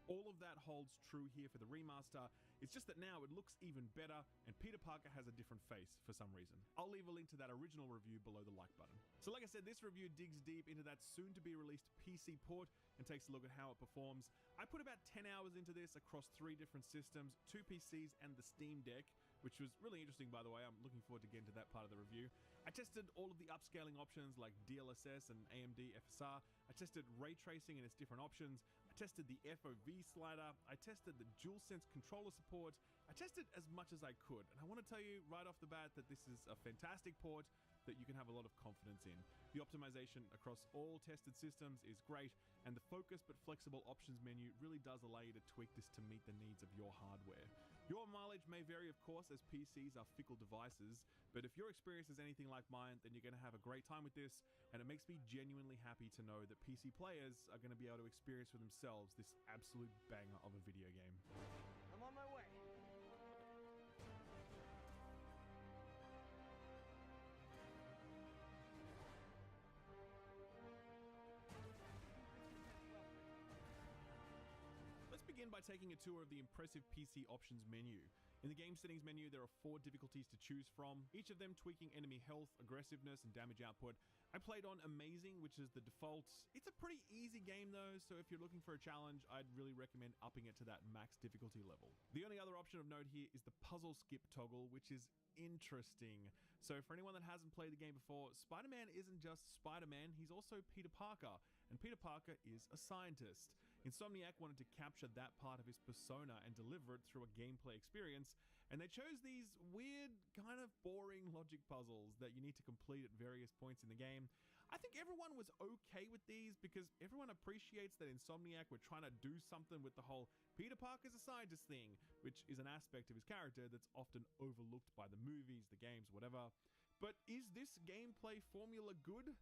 All of that holds true here for the remaster. It's just that now it looks even better, and Peter Parker has a different face for some reason. I'll leave a link to that original review below the like button. So like I said, this review digs deep into that soon-to-be-released PC port and takes a look at how it performs. I put about 10 hours into this across 3 different systems, 2 PCs and the Steam Deck, which was really interesting, by the way. I'm looking forward to getting to that part of the review. I tested all of the upscaling options like DLSS and AMD FSR. I tested ray tracing and its different options. I tested the FOV slider. I tested the DualSense controller support. I tested as much as I could. And I want to tell you right off the bat that this is a fantastic port that you can have a lot of confidence in. The optimization across all tested systems is great, and the focus but flexible options menu really does allow you to tweak this to meet the needs of your hardware. Your mileage may vary, of course, as PCs are fickle devices, but if your experience is anything like mine, then you're going to have a great time with this, and it makes me genuinely happy to know that PC players are going to be able to experience for themselves this absolute banger of a video game.
I'm on my way.
Let's begin by taking a tour of the impressive PC options menu. In the game settings menu, there are 4 difficulties to choose from, each of them tweaking enemy health, aggressiveness, and damage output. I played on Amazing, which is the default. It's a pretty easy game though, so if you're looking for a challenge, I'd really recommend upping it to that max difficulty level. The only other option of note here is the puzzle skip toggle, which is interesting. So for anyone that hasn't played the game before, Spider-Man isn't just Spider-Man, he's also Peter Parker, and Peter Parker is a scientist.
Insomniac wanted to capture that part of his persona and deliver it through a gameplay experience, and they chose these weird, kind of boring logic puzzles that you need to complete at various points in the game. I think everyone was okay with these because everyone appreciates that Insomniac were trying to do something with the whole Peter Parker's a scientist thing, which is an aspect of his character that's often overlooked by the movies, the games, whatever. But is this gameplay formula good?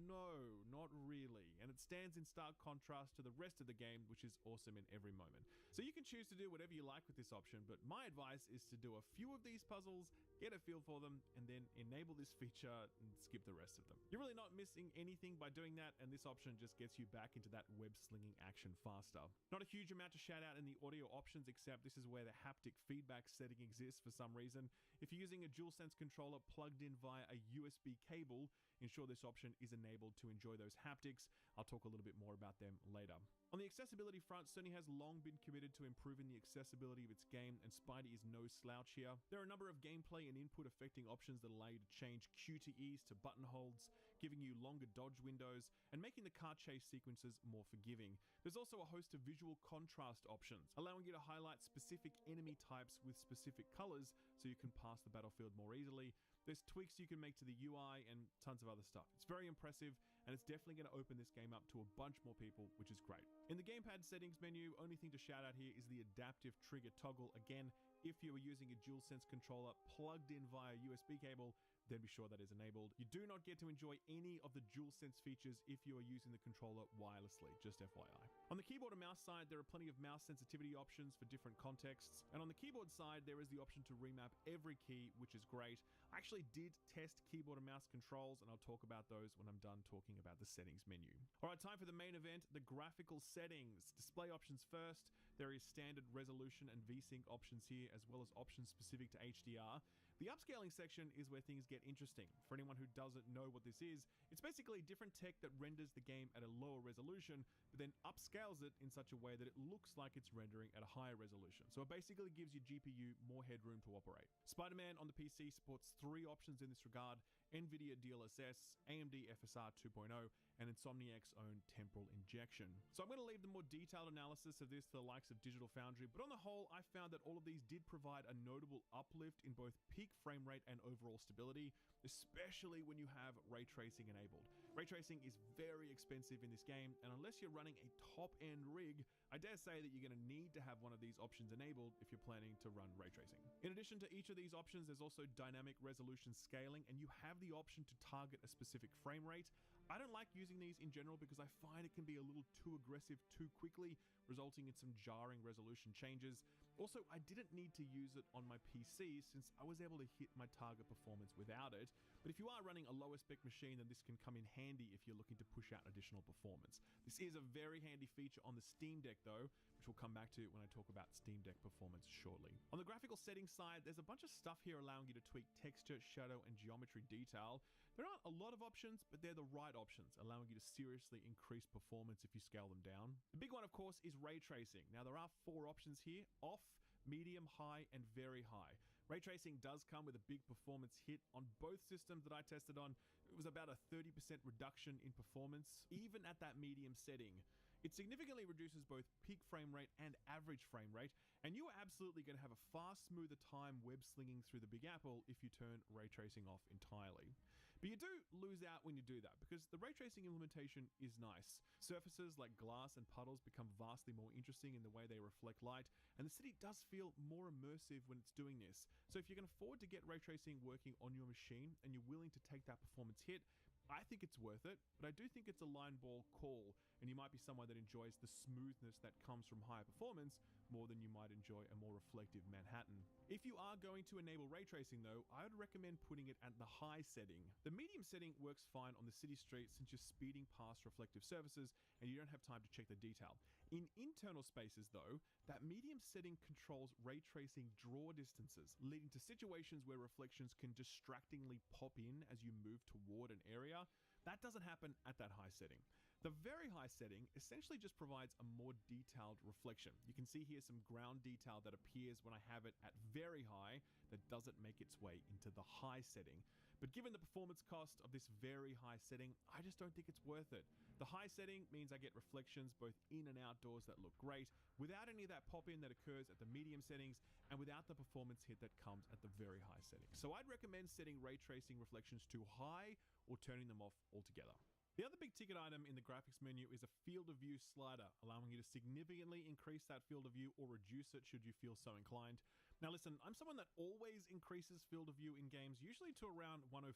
No, not really, and it stands in stark contrast to the rest of the game, which is awesome in every moment. So you can choose to do whatever you like with this option, but my advice is to do a few of these puzzles, get a feel for them, and then enable this feature and skip the rest of them. You're really not missing anything by doing that, and this option just gets you back into that web-slinging action faster. Not a huge amount to shout out in the audio options, except this is where the haptic feedback setting exists for some reason. If you're using a DualSense controller plugged in via a USB cable, ensure this option is enabled to enjoy those haptics. I'll talk a little bit more about them later. On the accessibility front, Sony has long been committed to improving the accessibility of its game, and Spidey is no slouch here. There are a number of gameplay and input affecting options that allow you to change QTEs to button holds, giving you longer dodge windows, and making the car chase sequences more forgiving. There's also a host of visual contrast options, allowing you to highlight specific enemy types with specific colors so you can pass the battlefield more easily. There's tweaks you can make to the UI and tons of other stuff. It's very impressive, and it's definitely going to open this game up to a bunch more people, which is great. In the gamepad settings menu, only thing to shout out here is the adaptive trigger toggle. Again, if you are using a DualSense controller plugged in via USB cable, then be sure that is enabled. You do not get to enjoy any of the DualSense features if you are using the controller wirelessly, just FYI. On the keyboard and mouse side, there are plenty of mouse sensitivity options for different contexts, and on the keyboard side, there is the option to remap every key, which is great. I actually did test keyboard and mouse controls, and I'll talk about those when I'm done talking about the settings menu. All right, time for the main event, the graphical settings. Display options first. There is standard resolution and VSync options here, as well as options specific to HDR. The upscaling section is where things get interesting. For anyone who doesn't know what this is, it's basically different tech that renders the game at a lower resolution, but then upscales it in such a way that it looks like it's rendering at a higher resolution. So it basically gives your GPU more headroom to operate. Spider-Man on the PC supports 3 options in this regard: NVIDIA DLSS, AMD FSR 2.0, and Insomniac's own temporal injection. So I'm going to leave the more detailed analysis of this to the likes of Digital Foundry, but on the whole, I found that all of these did provide a notable uplift in both peak frame rate and overall stability, especially when you have ray tracing enabled. Ray tracing is very expensive in this game, and unless you're running a top-end rig, I dare say that you're going to need to have one of these options enabled if you're planning to run ray tracing. In addition to each of these options, there's also dynamic resolution scaling, and you have the option to target a specific frame rate. I don't like using these in general because I find it can be a little too aggressive too quickly, resulting in some jarring resolution changes. Also, I didn't need to use it on my PC since I was able to hit my target performance without it, but if you are running a lower spec machine, then this can come in handy if you're looking to push out additional performance. This is a very handy feature on the Steam Deck though, which we'll come back to when I talk about Steam Deck performance shortly. On the graphical settings side, there's a bunch of stuff here allowing you to tweak texture, shadow, and geometry detail. There aren't a lot of options, but they're the right options, allowing you to seriously increase performance if you scale them down. The big one, of course, is ray tracing. Now, there are 4 options here: off, medium, high, and very high. Ray tracing does come with a big performance hit. On both systems that I tested on, it was about a 30% reduction in performance, even at that medium setting. It significantly reduces both peak frame rate and average frame rate, and you are absolutely going to have a far smoother time web slinging through the Big Apple if you turn ray tracing off entirely. But you do lose out when you do that, because the ray tracing implementation is nice. Surfaces like glass and puddles become vastly more interesting in the way they reflect light, and the city does feel more immersive when it's doing this. So if you can afford to get ray tracing working on your machine and you're willing to take that performance hit, I think it's worth it, but I do think it's a line ball call, and you might be someone that enjoys the smoothness that comes from higher performance more than you might enjoy a more reflective Manhattan. If you are going to enable ray tracing though, I would recommend putting it at the high setting. The medium setting works fine on the city street since you're speeding past reflective surfaces and you don't have time to check the detail. In internal spaces though, that medium setting controls ray tracing draw distances, leading to situations where reflections can distractingly pop in as you move toward an area. That doesn't happen at that high setting. The very high setting essentially just provides a more detailed reflection. You can see here some ground detail that appears when I have it at very high that doesn't make its way into the high setting. but given the performance cost of this very high setting, I just don't think it's worth it. The high setting means I get reflections both in and outdoors that look great, without any of that pop-in that occurs at the medium settings, and without the performance hit that comes at the very high settings. So I'd recommend setting ray tracing reflections to high or turning them off altogether. The other big ticket item in the graphics menu is a field of view slider, allowing you to significantly increase that field of view or reduce it should you feel so inclined. Now listen, I'm someone that always increases field of view in games, usually to around 105,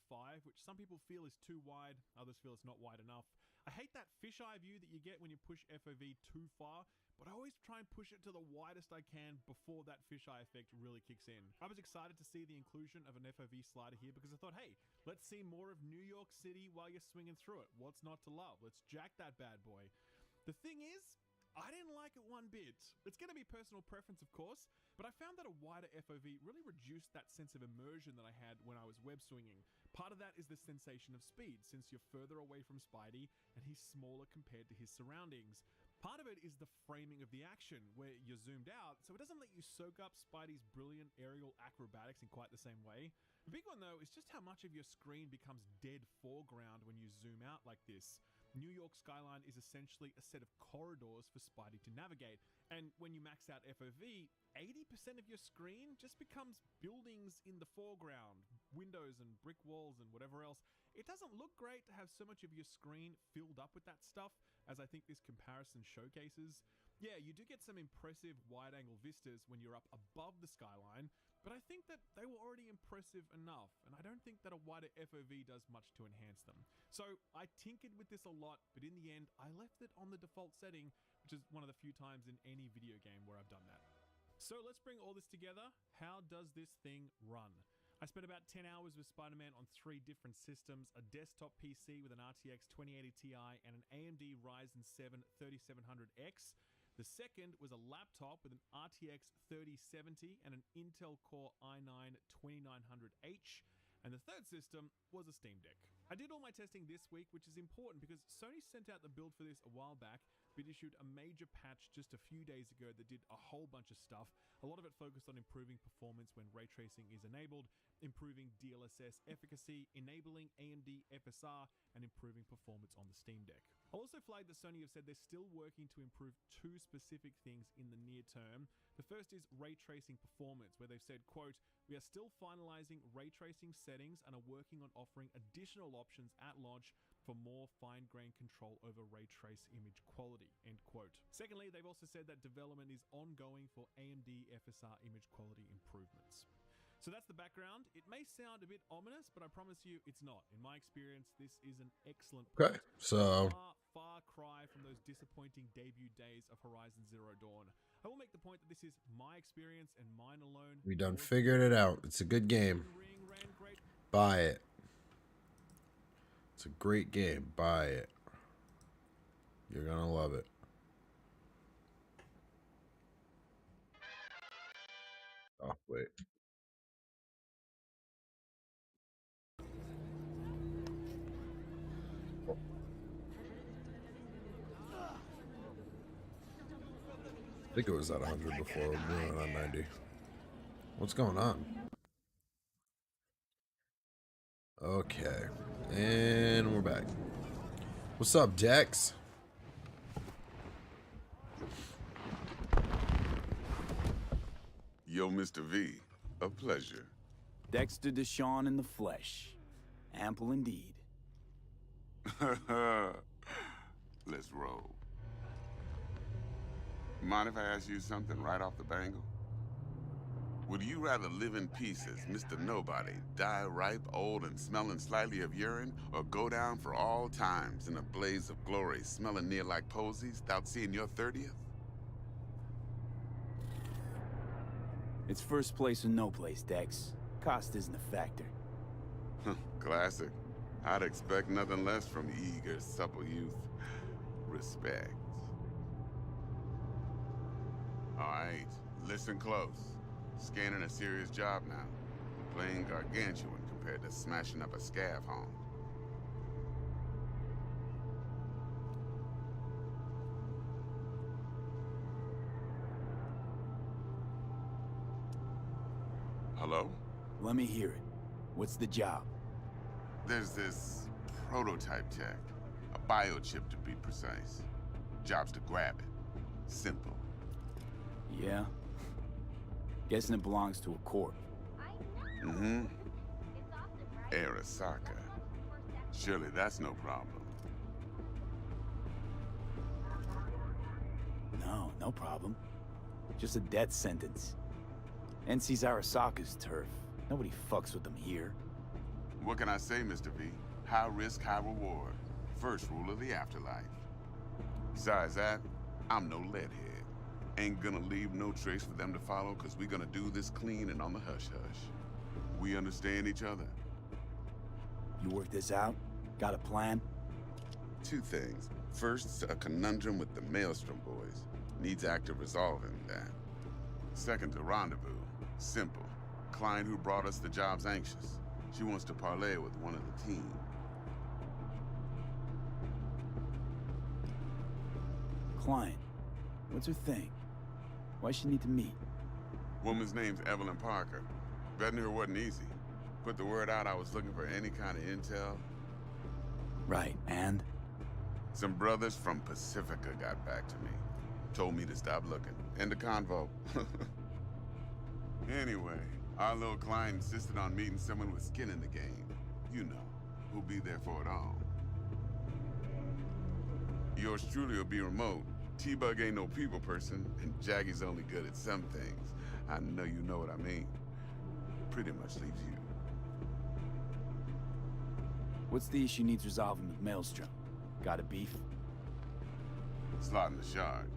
which some people feel is too wide, others feel it's not wide enough. I hate that fisheye view that you get when you push FOV too far, but I always try and push it to the widest I can before that fisheye effect really kicks in. I was excited to see the inclusion of an FOV slider here because I thought, hey, let's see more of New York City while you're swinging through it. What's not to love? Let's jack that bad boy. The thing is, I didn't like it one bit. It's going to be personal preference, of course, but I found that a wider FOV really reduced that sense of immersion that I had when I was web swinging. Part of that is the sensation of speed, since you're further away from Spidey and he's smaller compared to his surroundings. Part of it is the framing of the action, where you're zoomed out, so it doesn't let you soak up Spidey's brilliant aerial acrobatics in quite the same way. The big one, though, is just how much of your screen becomes dead foreground when you zoom out like this. New York skyline is essentially a set of corridors for Spidey to navigate, and when you max out FOV, 80% of your screen just becomes buildings in the foreground, windows and brick walls and whatever else. It doesn't look great to have so much of your screen filled up with that stuff, as I think this comparison showcases. Yeah, you do get some impressive wide-angle vistas when you're up above the skyline, but I think that they were already impressive enough, and I don't think that a wider FOV does much to enhance them. So I tinkered with this a lot, but in the end, I left it on the default setting, which is one of the few times in any video game where I've done that. So let's bring all this together. How does this thing run? I spent about 10 hours with Spider-Man on 3 different systems, a desktop PC with an RTX 2080 Ti and an AMD Ryzen 7 3700X. The second was a laptop with an RTX 3070 and an Intel Core i9 2900H. And the third system was a Steam Deck. I did all my testing this week, which is important because Sony sent out the build for this a while back, but issued a major patch just a few days ago that did a whole bunch of stuff. A lot of it focused on improving performance when ray tracing is enabled, improving DLSS efficacy, enabling AMD FSR, and improving performance on the Steam Deck. I'll also flag that Sony have said they're still working to improve 2 specific things in the near term. The first is ray tracing performance, where they've said, quote, "We are still finalizing ray tracing settings and are working on offering additional options at launch for more fine-grained control over ray trace image quality," end quote. Secondly, they've also said that development is ongoing for AMD FSR image quality improvements. So that's the background. It may sound a bit ominous, but I promise you it's not. In my experience, this is an excellent
Okay, so
far cry from those disappointing debut days of Horizon Zero Dawn. I will make the point that this is my experience and mine alone.
we done figured it out. It's a good game. Buy it. It's a great game. Buy it. You're gonna love it. Oh, wait. I think it was at 100 before we went on 90. What's going on? Okay. And we're back. What's up, Dex?
Yo, Mr. V. A pleasure.
Dexter Deshawn in the flesh. Ample indeed.
Let's roll. Mind if I ask you something right off the bangle? Would you rather live in peace as Mr. Nobody, die ripe, old, and smelling slightly of urine, or go down for all times in a blaze of glory, smelling near like posies, without seeing your 30th?
It's first place or no place, Dex. Cost isn't a factor.
Classic. I'd expect nothing less from eager, supple youth. Respect. All right, listen close. Scanning a serious job now. Playing gargantuan compared to smashing up a scav home. Hello?
Let me hear it. What's the job?
There's this prototype tech, a biochip to be precise. Job's to grab it. Simple.
Yeah? Guessing it belongs to a corp.
Mm-hmm. Arasaka. Surely that's no problem.
No, no problem. Just a death sentence. NC's Arasaka's turf. Nobody fucks with them here.
What can I say, Mr. V? High risk, high reward. First rule of the afterlife. Besides that, I'm no leadhead. Ain't gonna leave no trace for them to follow, cause we gonna do this clean and on the hush-hush. We understand each other?
You work this out? Got a plan?
Two things. First, a conundrum with the Maelstrom boys. Needs active resolving that. Second, a rendezvous. Simple. Client who brought us the job's anxious. She wants to parlay with one of the team.
Client. What's her thing? Why she need to meet?
Woman's name's Evelyn Parker. Vetting her wasn't easy. Put the word out I was looking for any kind of intel.
Right, and?
Some brothers from Pacifica got back to me. Told me to stop looking. End of convo. Anyway, our little client insisted on meeting someone with skin in the game. You know, who'll be there for it all. Yours truly will be remote. T-Bug ain't no people person, and Jaggy's only good at some things. I know you know what I mean. Pretty much leaves you.
What's the issue needs resolving with Maelstrom? Got a beef?
Slotting the shard.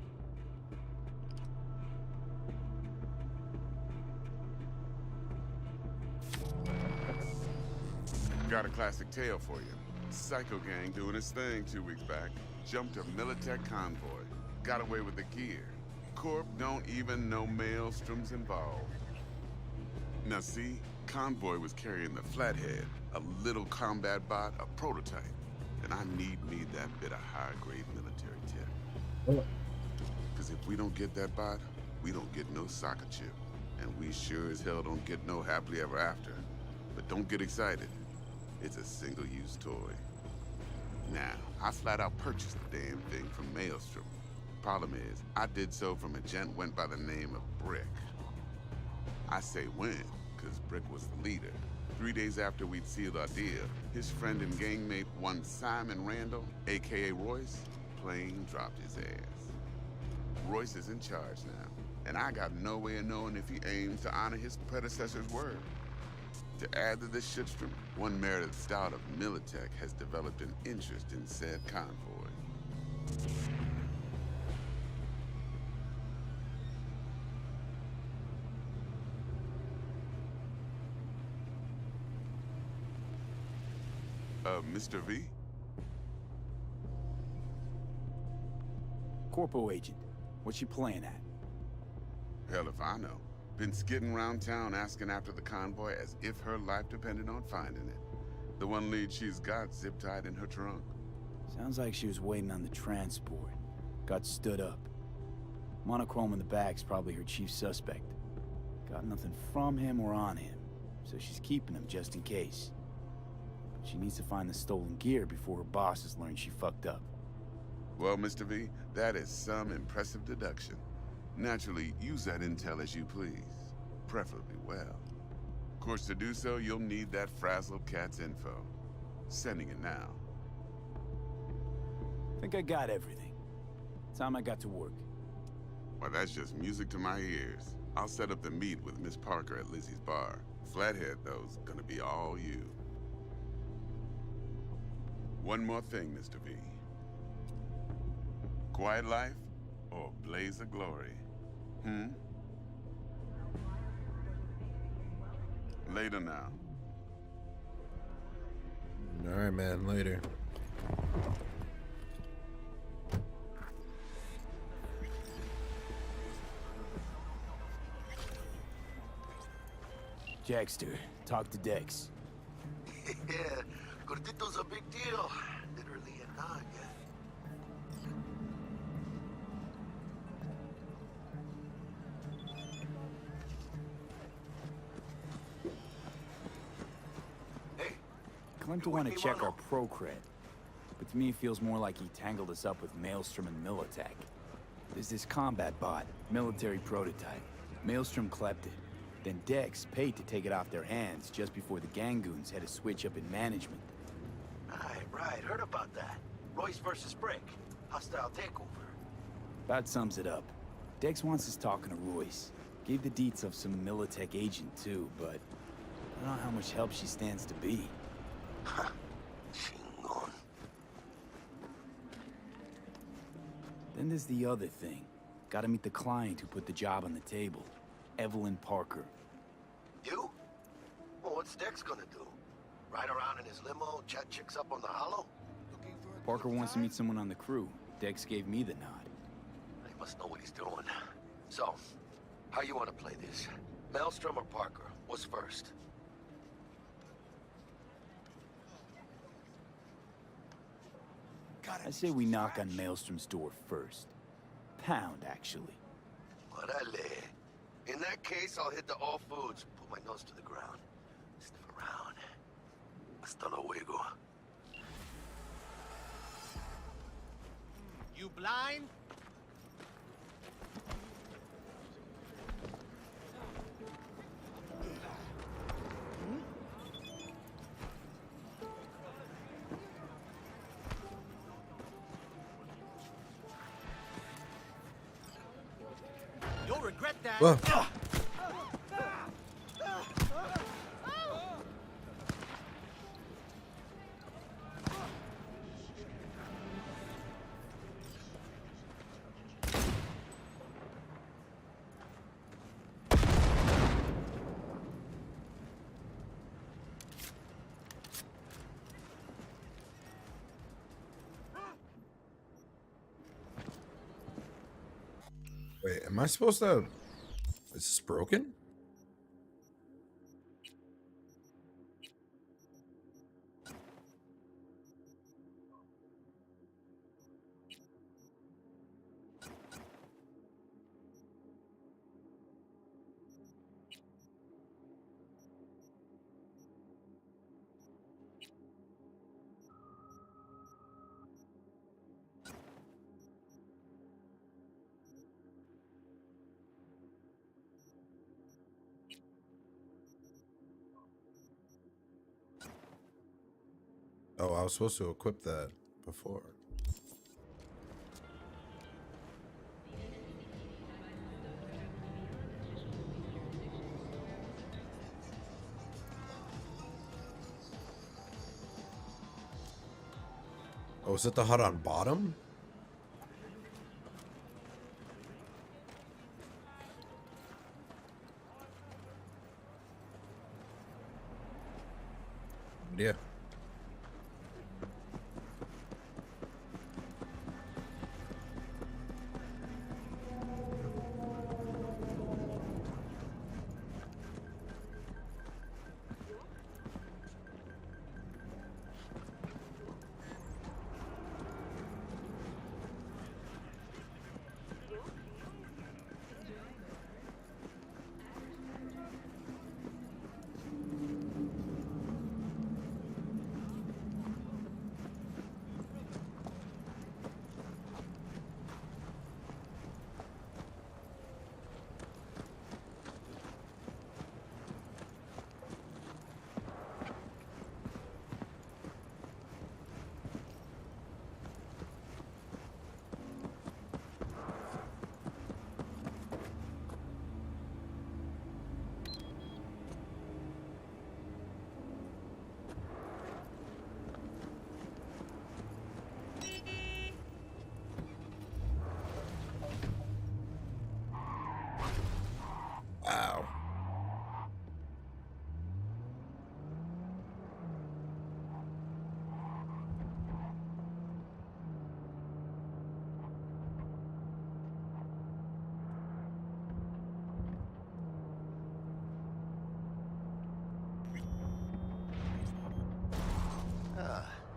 Got a classic tale for you. Psycho gang doing its thing 2 weeks back. Jumped a Militech convoy. Got away with the gear. Corp don't even know Maelstrom's involved. Now see, convoy was carrying the Flathead, a little combat bot, a prototype. And I need that bit of high-grade military tech. Because if we don't get that bot, we don't get no soccer chip. And we sure as hell don't get no happily ever after. But don't get excited. It's a single-use toy. Now, I flat out purchased the damn thing from Maelstrom. Problem is, I did so from a gent went by the name of Brick. I say when, because Brick was the leader. 3 days after we'd sealed our deal, his friend and gangmate, one Simon Randall, aka Royce, plain dropped his ass. Royce is in charge now, and I got no way of knowing if he aims to honor his predecessor's word. To add to this shitstorm, one merited stout of Militech has developed an interest in said convoy. Mr. V?
Corpo agent. What's she playing at?
Hell if I know. Been skidding around town asking after the convoy as if her life depended on finding it. The one lead she's got zip-tied in her trunk.
Sounds like she was waiting on the transport. Got stood up. Monochrome in the bag's probably her chief suspect. Got nothing from him or on him, so she's keeping him just in case. She needs to find the stolen gear before her bosses learn she fucked up.
Well, Mr. V, that is some impressive deduction. Naturally, use that intel as you please. Preferably well. Of course, to do so, you'll need that frazzled cat's info. Sending it now.
Think I got everything. Time I got to work.
Well, that's just music to my ears. I'll set up the meet with Miss Parker at Lizzie's bar. Flathead, though's gonna be all you. One more thing, Mr. V. Quiet life or blaze of glory? Later now.
All right, man. Later.
Jackster, talk to Dex.
Yeah, Gordito's a big deal. Literally a nog.
claimed to want to check our pro cred. But to me, it feels more like he tangled us up with Maelstrom and Militech. There's this combat bot, military prototype. Maelstrom clept it. Then Dex paid to take it off their hands just before the Gangoons had a switch up in management.
Right. Heard about that. Royce versus Brick. Hostile takeover.
About sums it up. Dex wants us talking to Royce. Gave the deets of some Militech agent too, but I don't know how much help she stands to be. Then there's the other thing. Gotta meet the client who put the job on the table. Evelyn Parker.
You? Well, what's Dex gonna do? Ride around in his limo, chat chicks up on the hollow?
Parker wants to meet someone on the crew. Dex gave me the nod.
He must know what he's doing. So, how you want to play this? Maelstrom or Parker? What's first?
I say we knock on Maelstrom's door first. Pound, actually.
Orale. In that case, I'll hit the All Foods, put my nose to the ground, sniff around. Hasta luego.
You blind? You'll regret that.
Whoa. Wait, am I supposed to... Is this broken? Oh, I was supposed to equip that before. Oh, is it the HUD on bottom? Yeah. Wow.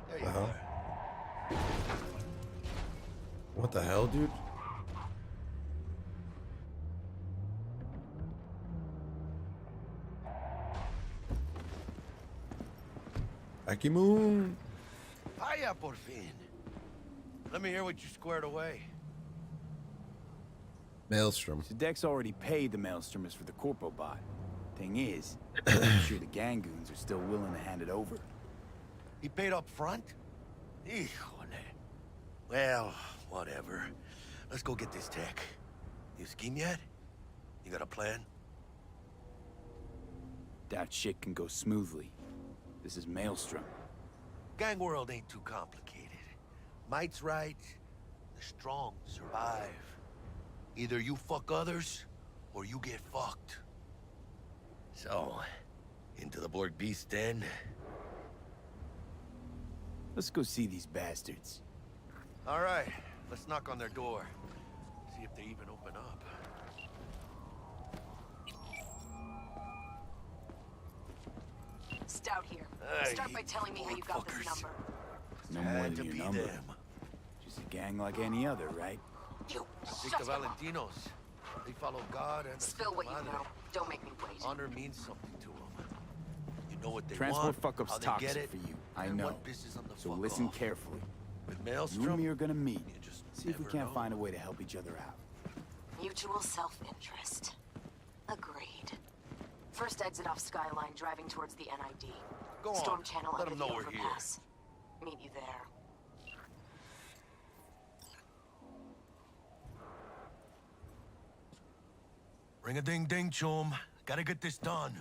There you are.
What the hell, dude? Aki Moon.
Hiya, por fin. Let me hear what you squared away.
Maelstrom.
So Dex already paid the Maelstromers for the Corpo bot. Thing is, I'm sure the Gangoons are still willing to hand it over.
He paid up front? Híjole. Well, whatever. Let's go get this tech. You scheme yet? You got a plan?
Doubt shit can go smoothly. This is Maelstrom.
Gang world ain't too complicated. Might's right, the strong survive. Either you fuck others, or you get fucked. So, into the Borg Beast den?
Let's go see these bastards.
All right, let's knock on their door. See if they even open up.
Stout here. Start by telling me how you got this number.
No more than your number. Just a gang like any other, right?
You
Think the Valentinos. They follow God and
spill what you know. Don't make me wait.
Honor means something to them. You know what they
Transport
want,
fuck-up's
how they
toxic
get it,
for you. I
and
know.
what pisses them the
So
fuck
listen
off.
carefully.
With
You
Maelstrom,
and me are gonna meet.
you just
See if we
never
can't
know.
find a way to help each other out.
Mutual self-interest. Agreed. First exit off Skyline, driving towards the NID.
Go
Storm
on.
channel
Let
under
'em
the
know we're here.
overpass. Meet you there.
Ring a ding ding, chum. Gotta get this done.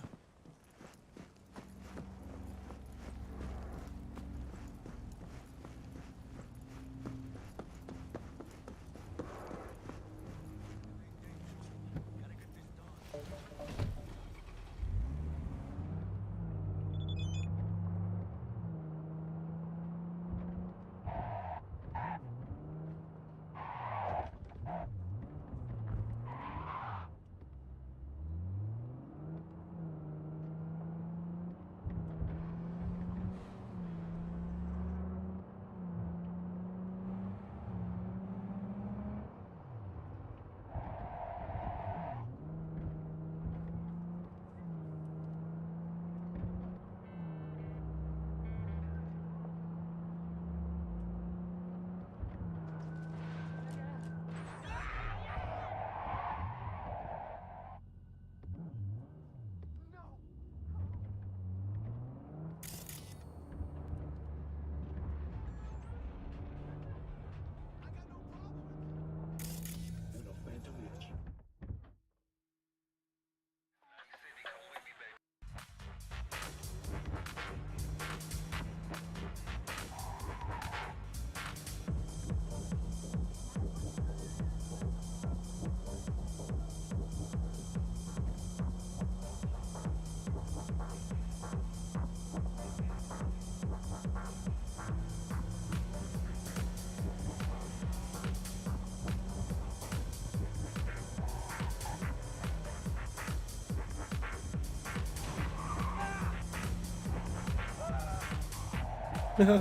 What?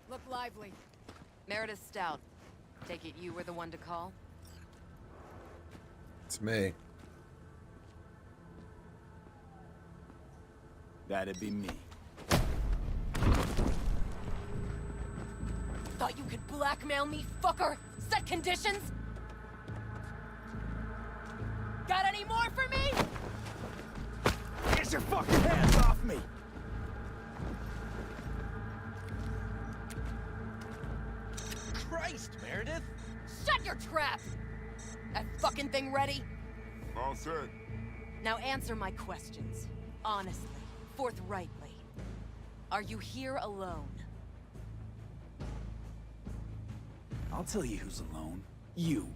Look lively. Meredith Stout. Take it you were the one to call?
It's me.
That'd be me.
Thought you could blackmail me, fucker? Set conditions? Got any more for me?
Get your fucking hands off me!
Christ, Meredith!
Shut your trap! That fucking thing ready?
All set.
Now answer my questions. Honestly, forthrightly. Are you here alone?
I'll tell you who's alone. You.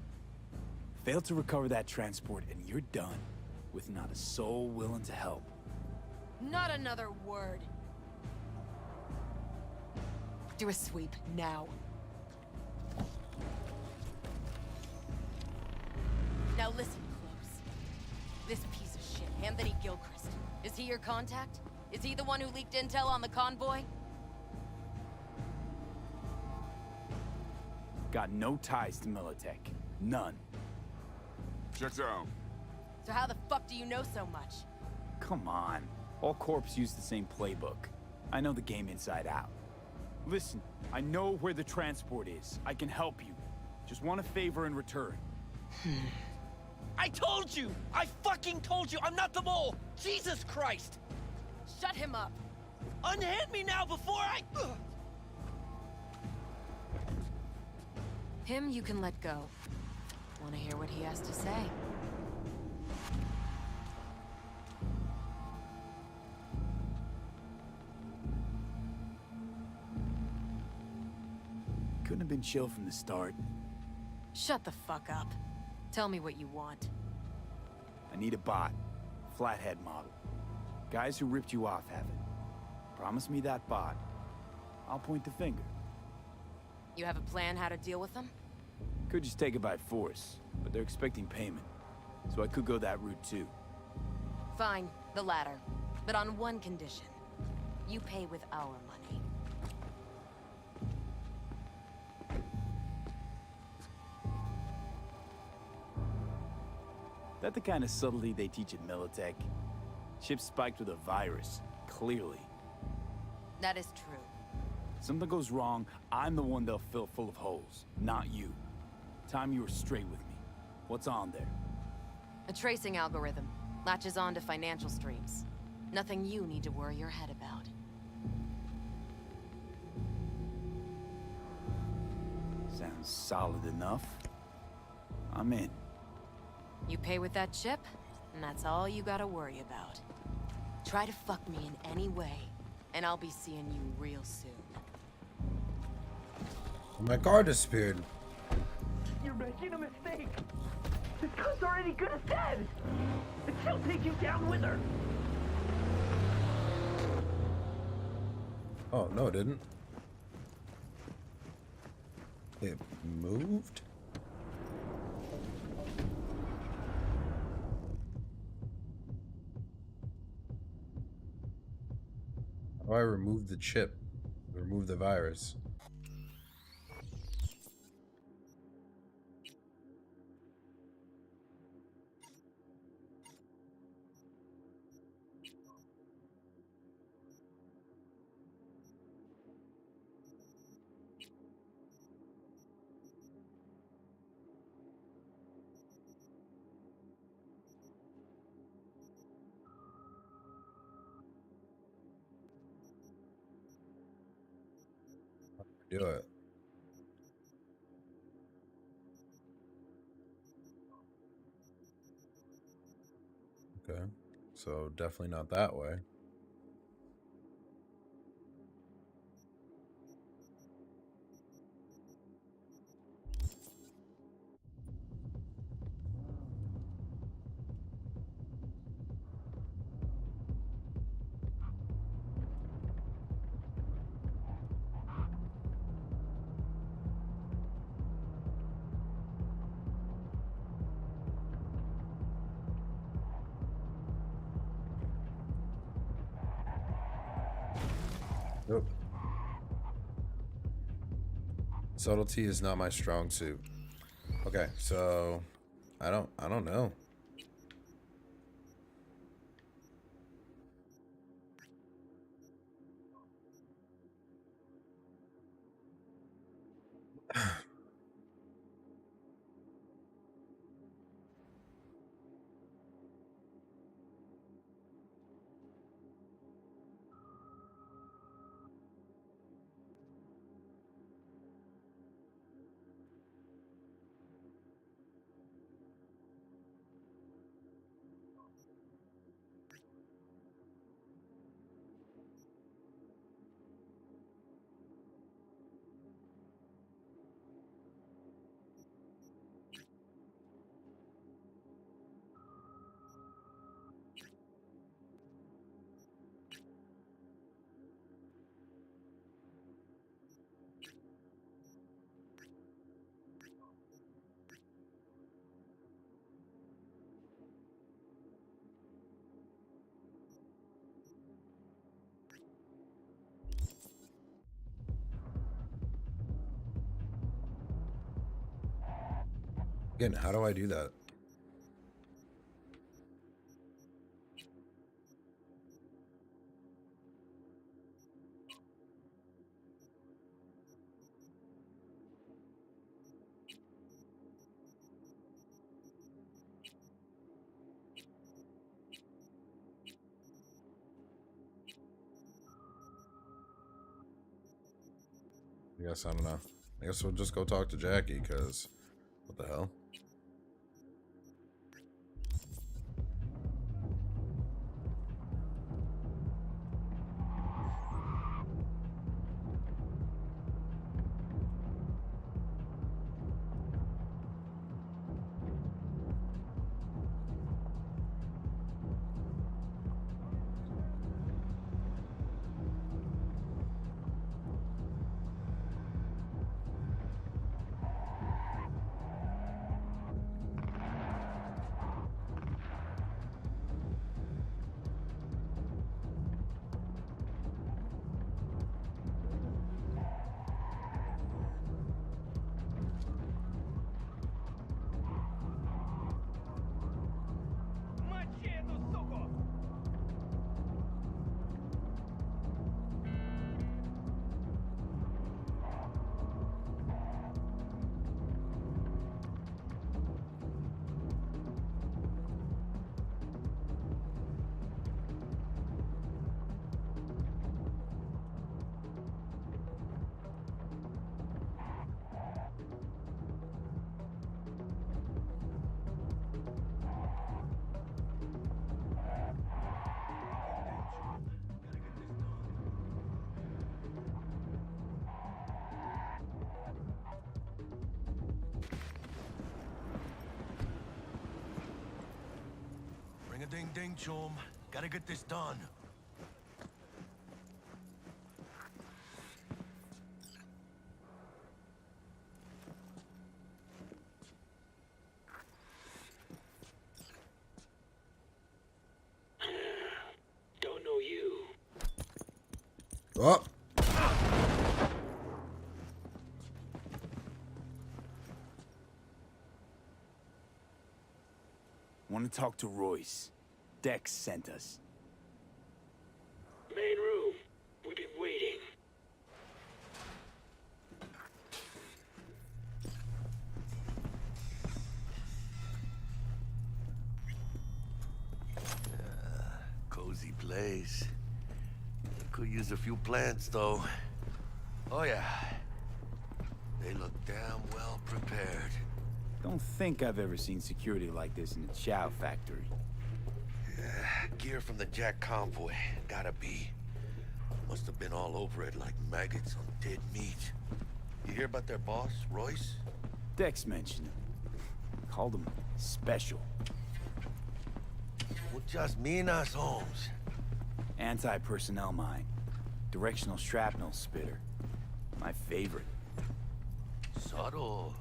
Failed to recover that transport and you're done. With not a soul willing to help.
Not another word. Do a sweep, now. Now listen, Anthony Gilchrist. Is he your contact? Is he the one who leaked intel on the convoy?
Got no ties to Militech. None.
Checks out.
So how the fuck do you know so much?
Come on. All corps use the same playbook. I know the game inside out. Listen, I know where the transport is. I can help you. Just want a favor in return.
I told you! I fucking told you! I'm not the mole! Jesus Christ!
Shut him up!
Unhand me now before I...
Him you can let go. Want to hear what he has to say?
Couldn't have been chill from the start.
Shut the fuck up. Tell me what you want.
I need a bot. Flathead model. Guys who ripped you off have it. Promise me that bot. I'll point the finger.
You have a plan how to deal with them?
Could just take it by force, but they're expecting payment. So I could go that route too.
Fine, the latter. But on one condition. You pay with our money.
That the kind of subtlety they teach at Militech? Ship spiked with a virus, clearly.
That is true.
Something goes wrong, I'm the one they'll fill full of holes, not you. Time you were straight with me. What's on there?
A tracing algorithm. Latches on to financial streams. Nothing you need to worry your head about.
Sounds solid enough. I'm in.
You pay with that chip, and that's all you gotta worry about. Try to fuck me in any way, and I'll be seeing you real soon.
My car disappeared.
You're making a mistake! This cunt's already good as dead! And she'll take you down with her!
Oh, no, it didn't. It moved? How do I remove the chip? Remove the virus. Do it. Okay. So definitely not that way. Nope. Subtlety is not my strong suit. Okay, so I don't know. Again, how do I do that? I guess I don't know. I guess we'll just go talk to Jackie, because what the hell?
Ring a ding ding, chum. Gotta get this done.
Don't know you.
Oh.
Want to talk to Royce. Dex sent us.
Main room. We've been waiting.
Cozy place. Could use a few plants, though. Oh, yeah. They look damn well prepared.
Don't think I've ever seen security like this in a chow factory.
Gear from the Jack convoy. Gotta be. Must have been all over it like maggots on dead meat. You hear about their boss, Royce?
Dex mentioned him. Called him special.
Muchas minas, Holmes.
Anti-personnel mine. Directional shrapnel spitter. My favorite.
Subtle.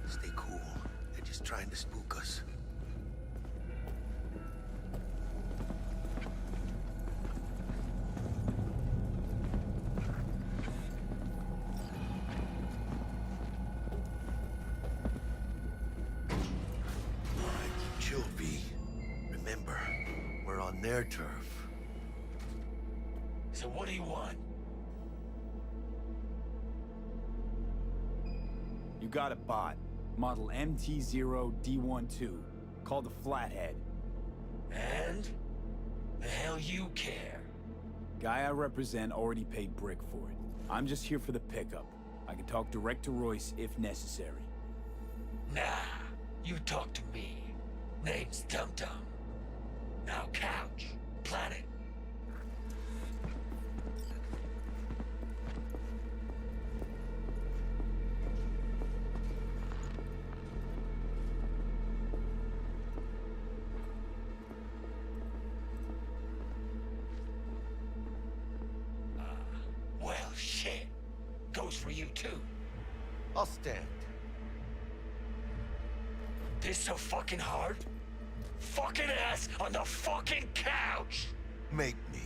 Stay cool. They're just trying to spook us. Chill, V. Remember, we're on their turf.
So what do you want?
You got a bot. Model MT0D12. Called the Flathead.
And? The hell you care?
Guy I represent already paid Brick for it. I'm just here for the pickup. I can talk direct to Royce if necessary.
Nah, you talk to me. Name's Tum Tum. Now couch, planet.
I'll stand.
This so fucking hard? Fucking ass on the fucking couch!
Make me.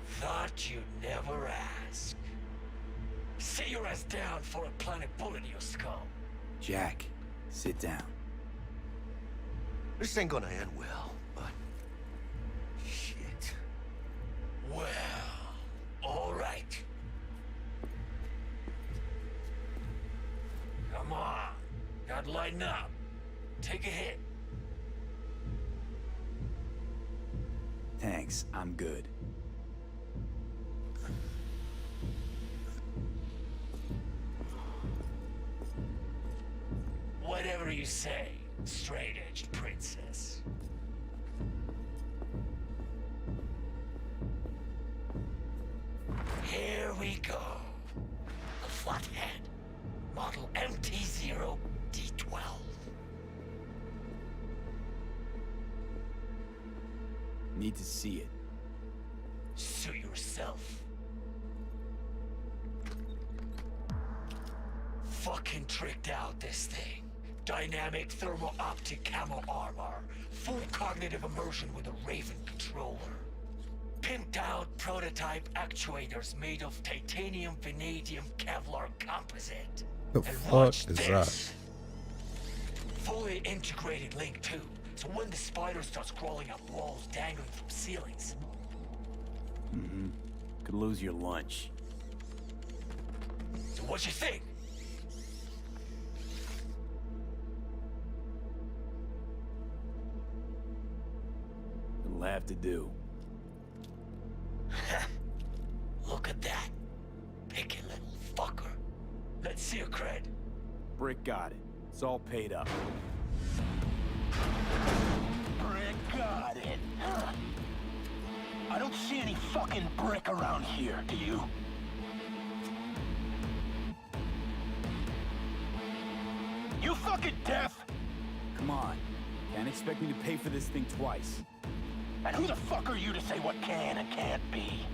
Thought you'd never ask. Sit your ass down for a planet bullet in your skull.
Jack, sit down.
This ain't gonna end well, but... shit.
Well, all right. Come on, gotta lighten up. Take a hit.
Thanks, I'm good.
Whatever you say, straight-edged princess. Here we go. A flathead. Model MT-0D12.
Need to see it.
Suit yourself. Fucking tricked out this thing. Dynamic thermo-optic camo armor. Full cognitive immersion with a Raven controller. Pimped out prototype actuators made of titanium, vanadium, Kevlar composite.
The
And
fuck
watch
is
this.
that?
Fully integrated link too. So when the spider starts crawling up walls dangling from ceilings.
Mm-hmm. Could lose your lunch.
So what you think?
It'll have to do.
Look at that. Picky little fucker. Let's see your cred.
Brick got it. It's all paid up.
Brick got it. I don't see any fucking brick around here, do you? You fucking deaf?
Come on. Can't expect me to pay for this thing twice.
And who the fuck are you to say what can and can't be?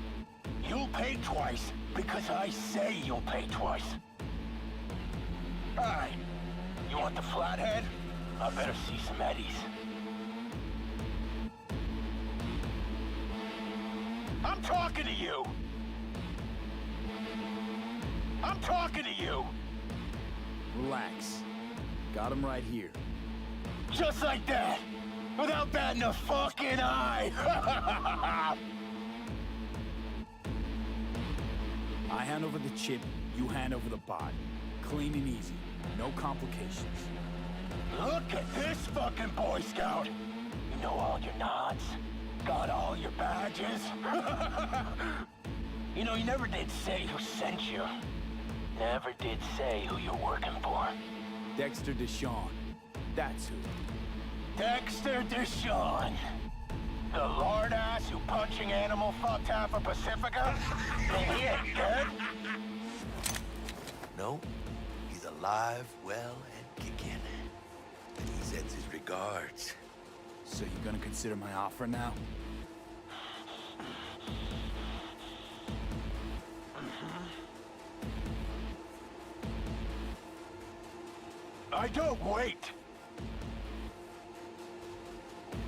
You'll pay twice because I say you'll pay twice. Alright. You want the flathead? I better see some eddies. I'm talking to you! I'm talking to you!
Relax. Got him right here.
Just like that! Without batting a fucking eye!
I hand over the chip, you hand over the bot. Clean and easy. No complications.
Look at this fucking Boy Scout! You know all your nods? Got all your badges? You know, you never did say who sent you. Never did say who you're working for.
Dexter Deshawn. That's who.
Dexter Deshawn. The lord ass who punching animal fucked half of Pacifica? And he ain't dead?
No, he's alive, well, and kicking. And he sends his regards.
So you gonna consider my offer now?
I don't wait.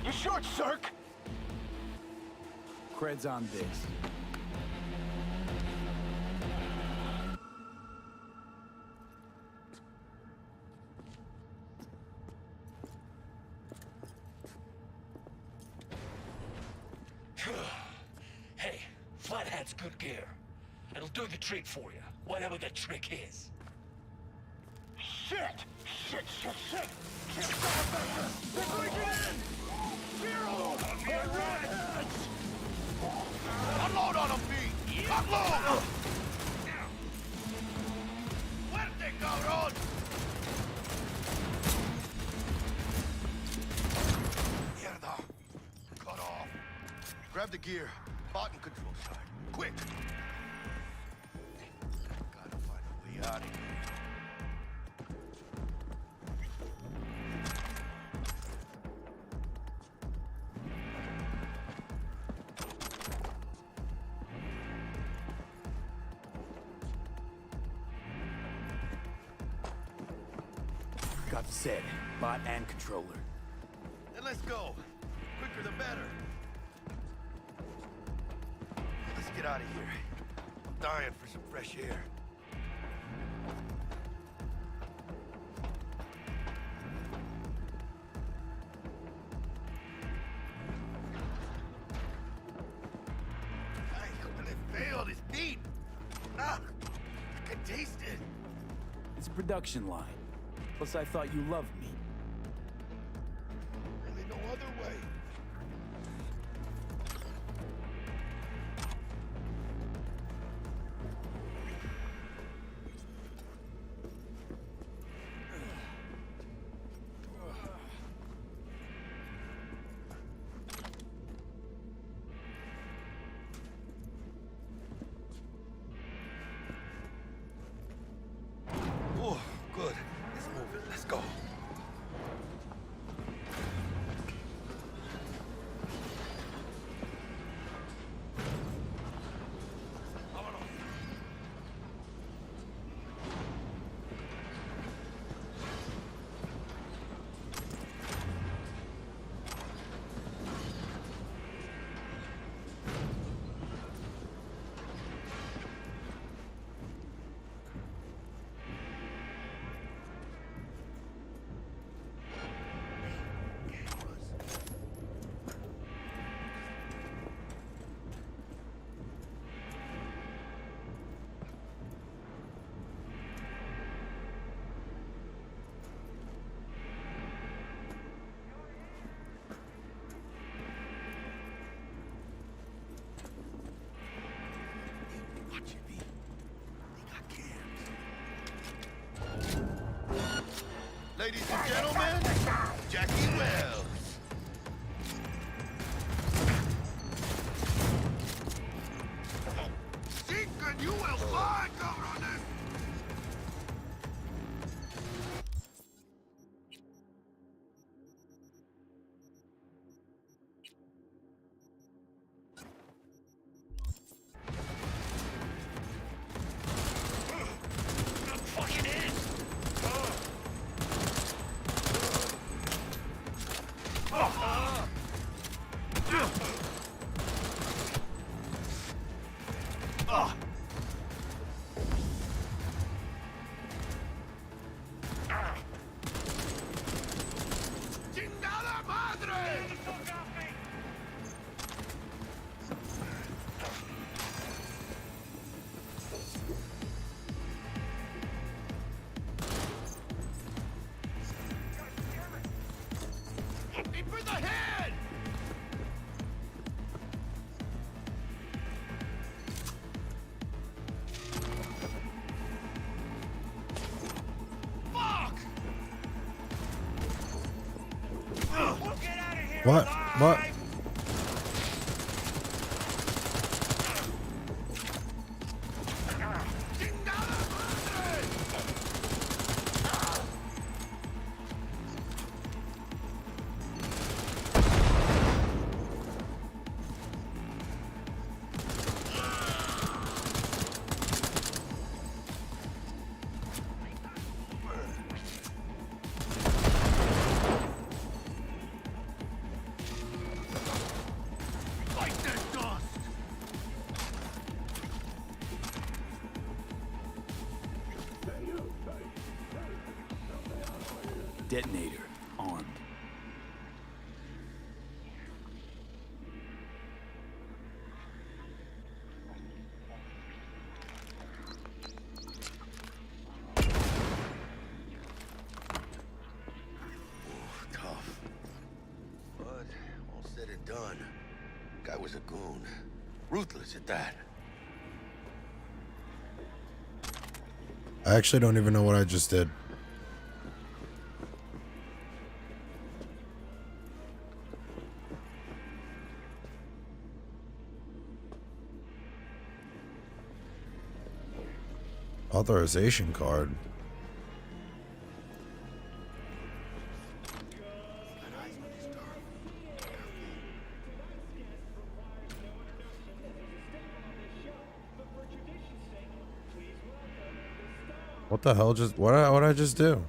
You short, Cirque?
Cred's on this.
Hey, Flathead's good gear. It'll do the trick for you, whatever the trick is.
Shit! Shit, shit, shit! Shit, they're breaking in! Zero! Get redheads!
Unload on him, B! Unload! Fuerte, cabrón! Mierda! Cut off. Grab the gear. Button control side. Quick! Gotta find a way out of here.
got the set, bot and controller.
Then let's go. Quicker the better. Let's get out of here. I'm dying for some fresh air. Failed his beat. Ah, I can taste it.
It's a production line. Plus, I thought you loved me.
Really no other way. Oh, good. It's moving. Let's go. Watch it, B. They got cams. Ladies and gentlemen, Jackie Wells. Secret, you will find cover on this. ¡Chingada madre! Hit me for the head! Fuck!
What?
Like that dust!
Detonator, armed.
Tough. But all said and done, guy was a goon. Ruthless at that.
I actually don't even know what I just did. Authorization card. What the hell just what I just do?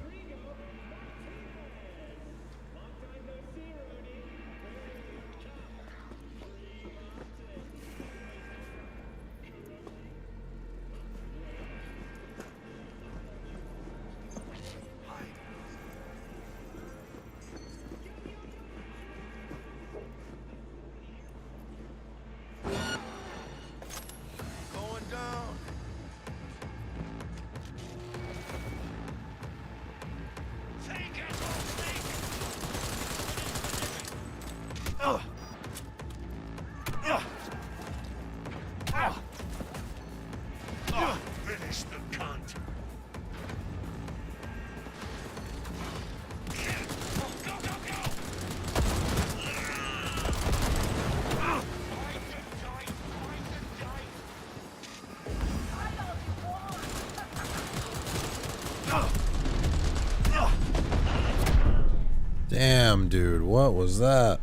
Damn, dude, what was that?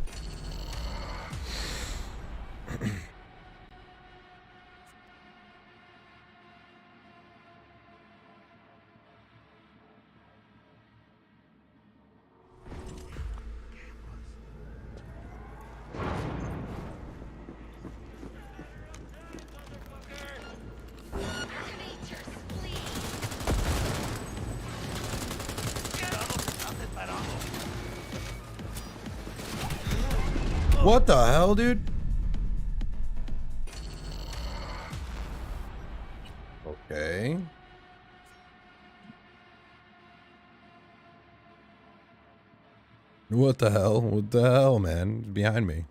What the hell, dude? Okay. What the hell? What the hell, man? Behind me.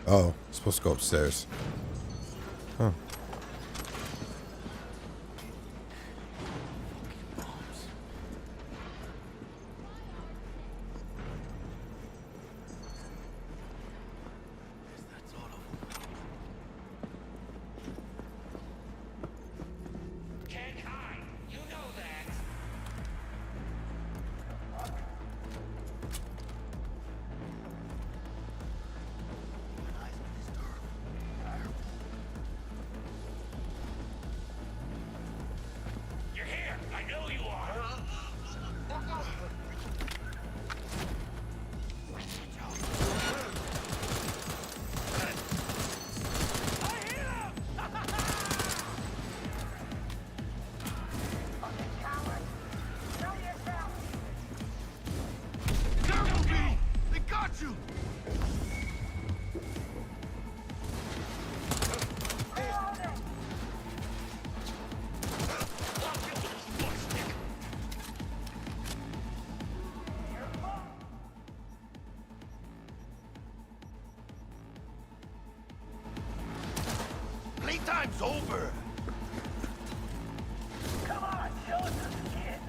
Oh, supposed to go upstairs. Huh.
time's over.
Come on, show us the skin.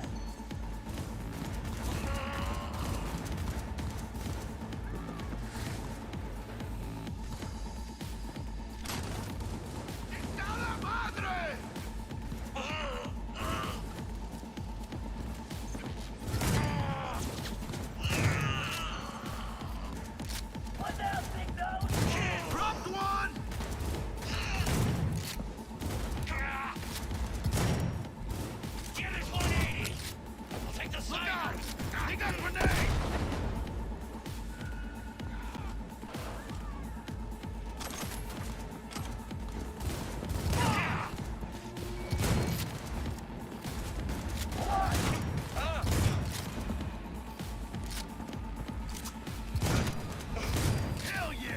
What now, big nose?
Dropped one!
Get it 180! I'll take the side.
Look out! He got a grenade! Hell yeah!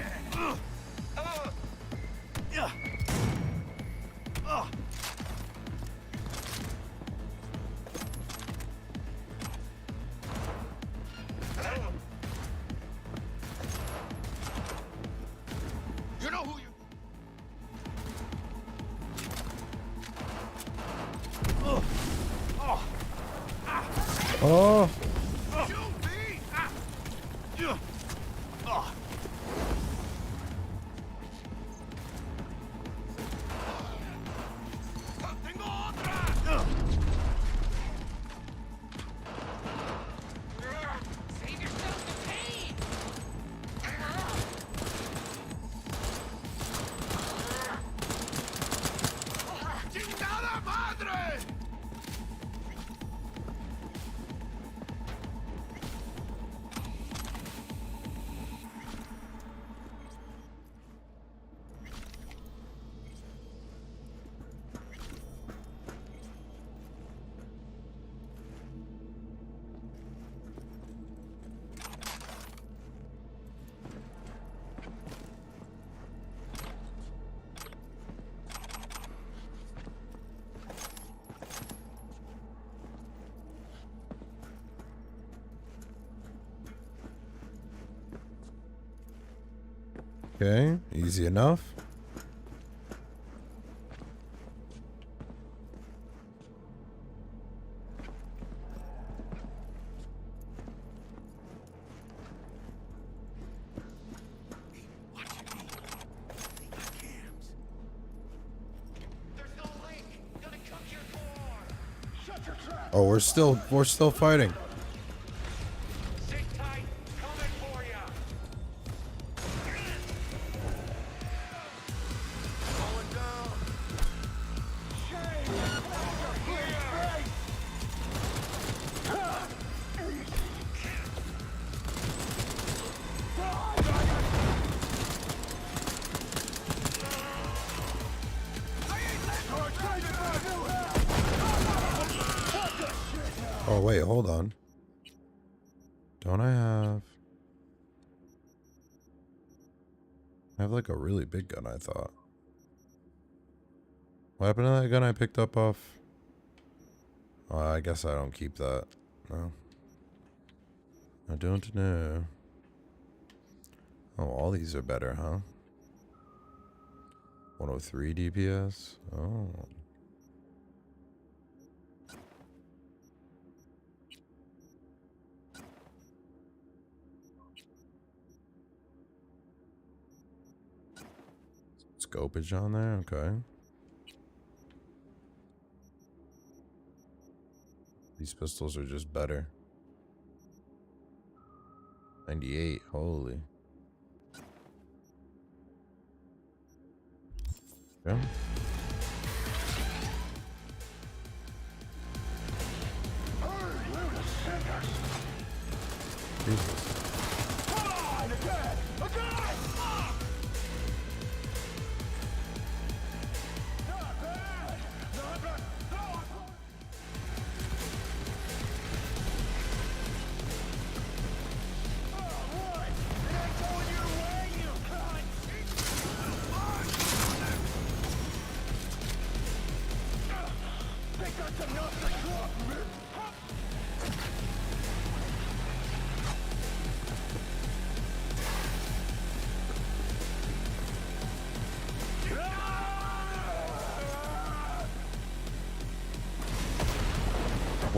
You know who you...
Oh.
Shoot me! Tengo otra!
Save yourself the pain!
¡Chingada madre!
Okay, easy enough. Oh, we're still fighting.
Sit tight, coming for ya!
Going down.
Oh wait, hold on. Don't I have like a really big gun, I thought. What happened to that gun I picked up off? Oh, I guess I don't keep that. No. I don't know. Oh, all these are better, huh? 103 DPS? Oh. Scopage on there? Okay. These pistols are just better. 98, holy. Yeah. Jesus.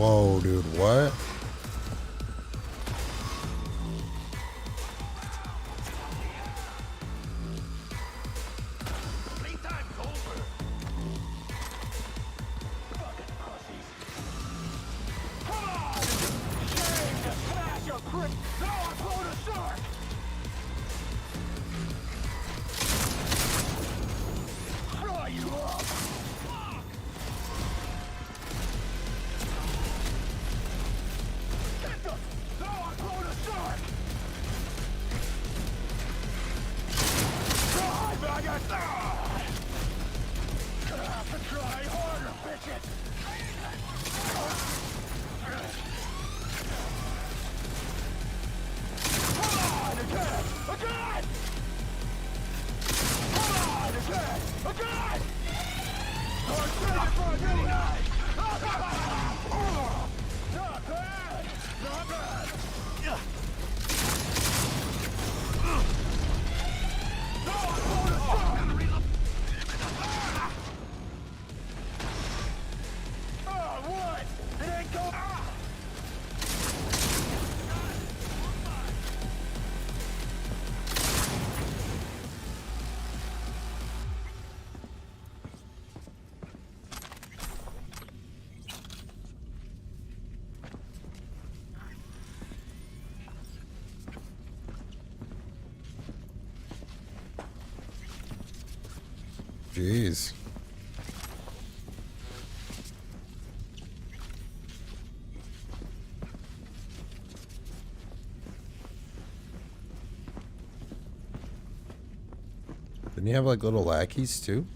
Whoa, dude, what?
Playtime's over. Fucking pussies. Come on! Shame to smash your grip. Now I'm going to start. Fry you up. Get the... Now I'm going to start. Try, maggot! Gonna have to try harder, bitches! Come on, again! Again! Come on, again! Again! Start shooting for a new night! Not bad! Not bad! No, I'm going to stop! Oh, what? It ain't going...
Jeez. Didn't you have like little lackeys too?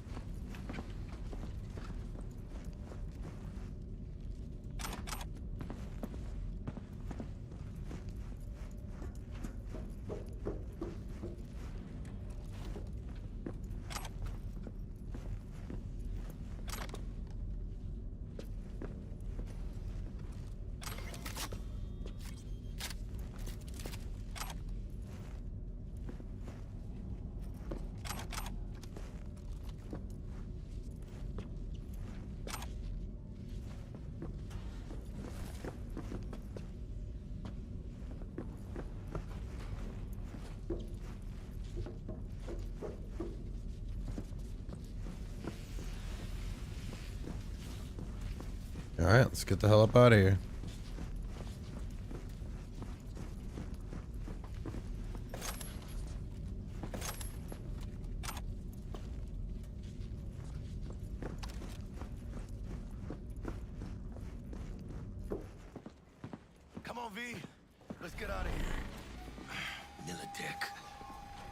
Alright, let's get the hell up out of here.
Come on, V. Let's get out of here. Militech.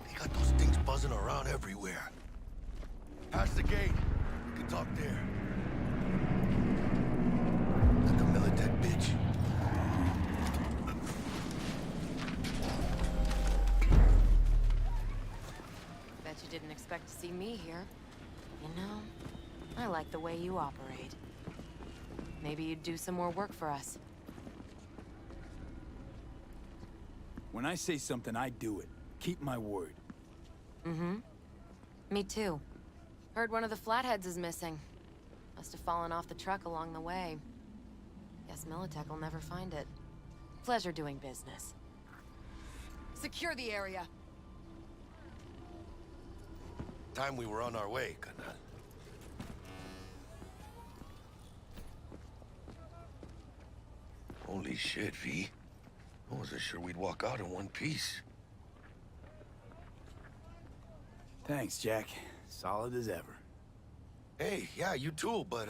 They got those things buzzing around everywhere. Past the gate. We can talk there. Like a Militech bitch.
Bet you didn't expect to see me here. You know, I like the way you operate. Maybe you'd do some more work for us.
When I say something, I do it. Keep my word.
Mm-hmm. Me too. Heard one of the flatheads is missing. Must have fallen off the truck along the way. Guess Militech will never find it. Pleasure doing business. Secure the area.
Time we were on our way, Canal. Holy shit, V. I wasn't sure we'd walk out in one piece.
Thanks, Jack. Solid as ever.
Hey, yeah, you too, but,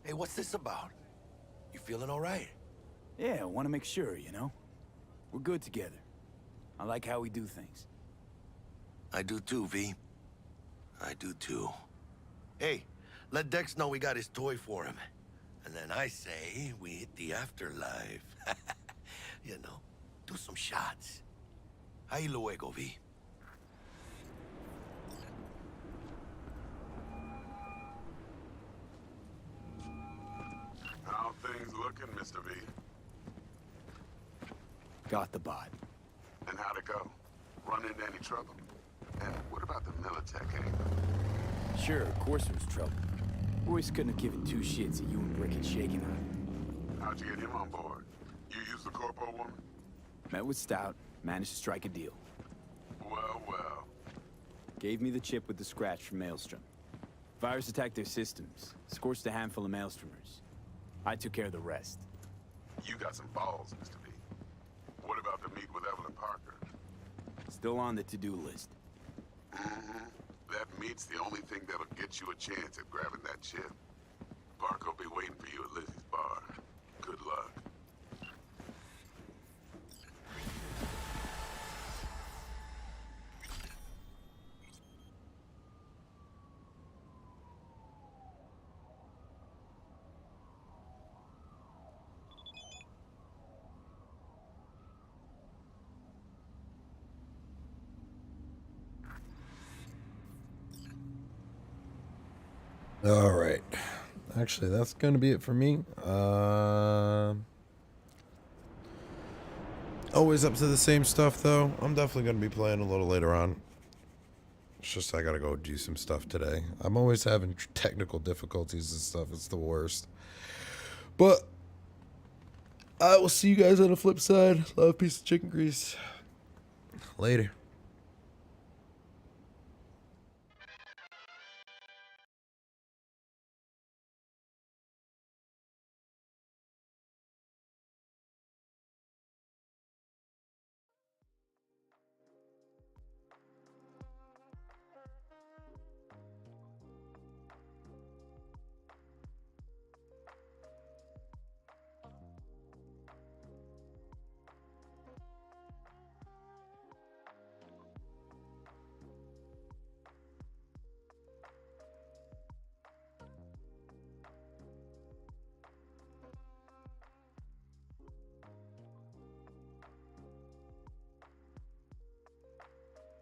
hey, what's this about? You feeling all right?
Yeah, I want to make sure, you know? We're good together. I like how we do things.
I do too, V. I do too. Hey, let Dex know we got his toy for him. And then I say we hit the afterlife. You know, do some shots. Ahí luego, V.
How things looking, Mr. V?
Got the bot.
And how'd it go? Run into any trouble? And what about the Militech angle?
Sure, of course there was trouble. Royce couldn't have given two shits at you and Brick had shaken on it.
How'd you get him on board? You used the corpo woman?
Met with Stout, managed to strike a deal.
Well, well.
Gave me the chip with the scratch from Maelstrom. Virus attacked their systems, scorched a handful of Maelstromers. I took care of the rest.
You got some balls, Mr. B. What about the meet with Evelyn Parker?
Still on the to-do list.
Mm-hmm. That meet's the only thing that'll get you a chance at grabbing that chip. Parker will be waiting for you at Lizzie's bar. Good luck.
All right. Actually, that's going to be it for me. Always up to the same stuff, though. I'm definitely going to be playing a little later on. It's just I got to go do some stuff today. I'm always having technical difficulties and stuff. It's the worst. But I will see you guys on the flip side. Love, peace, and chicken grease. Later.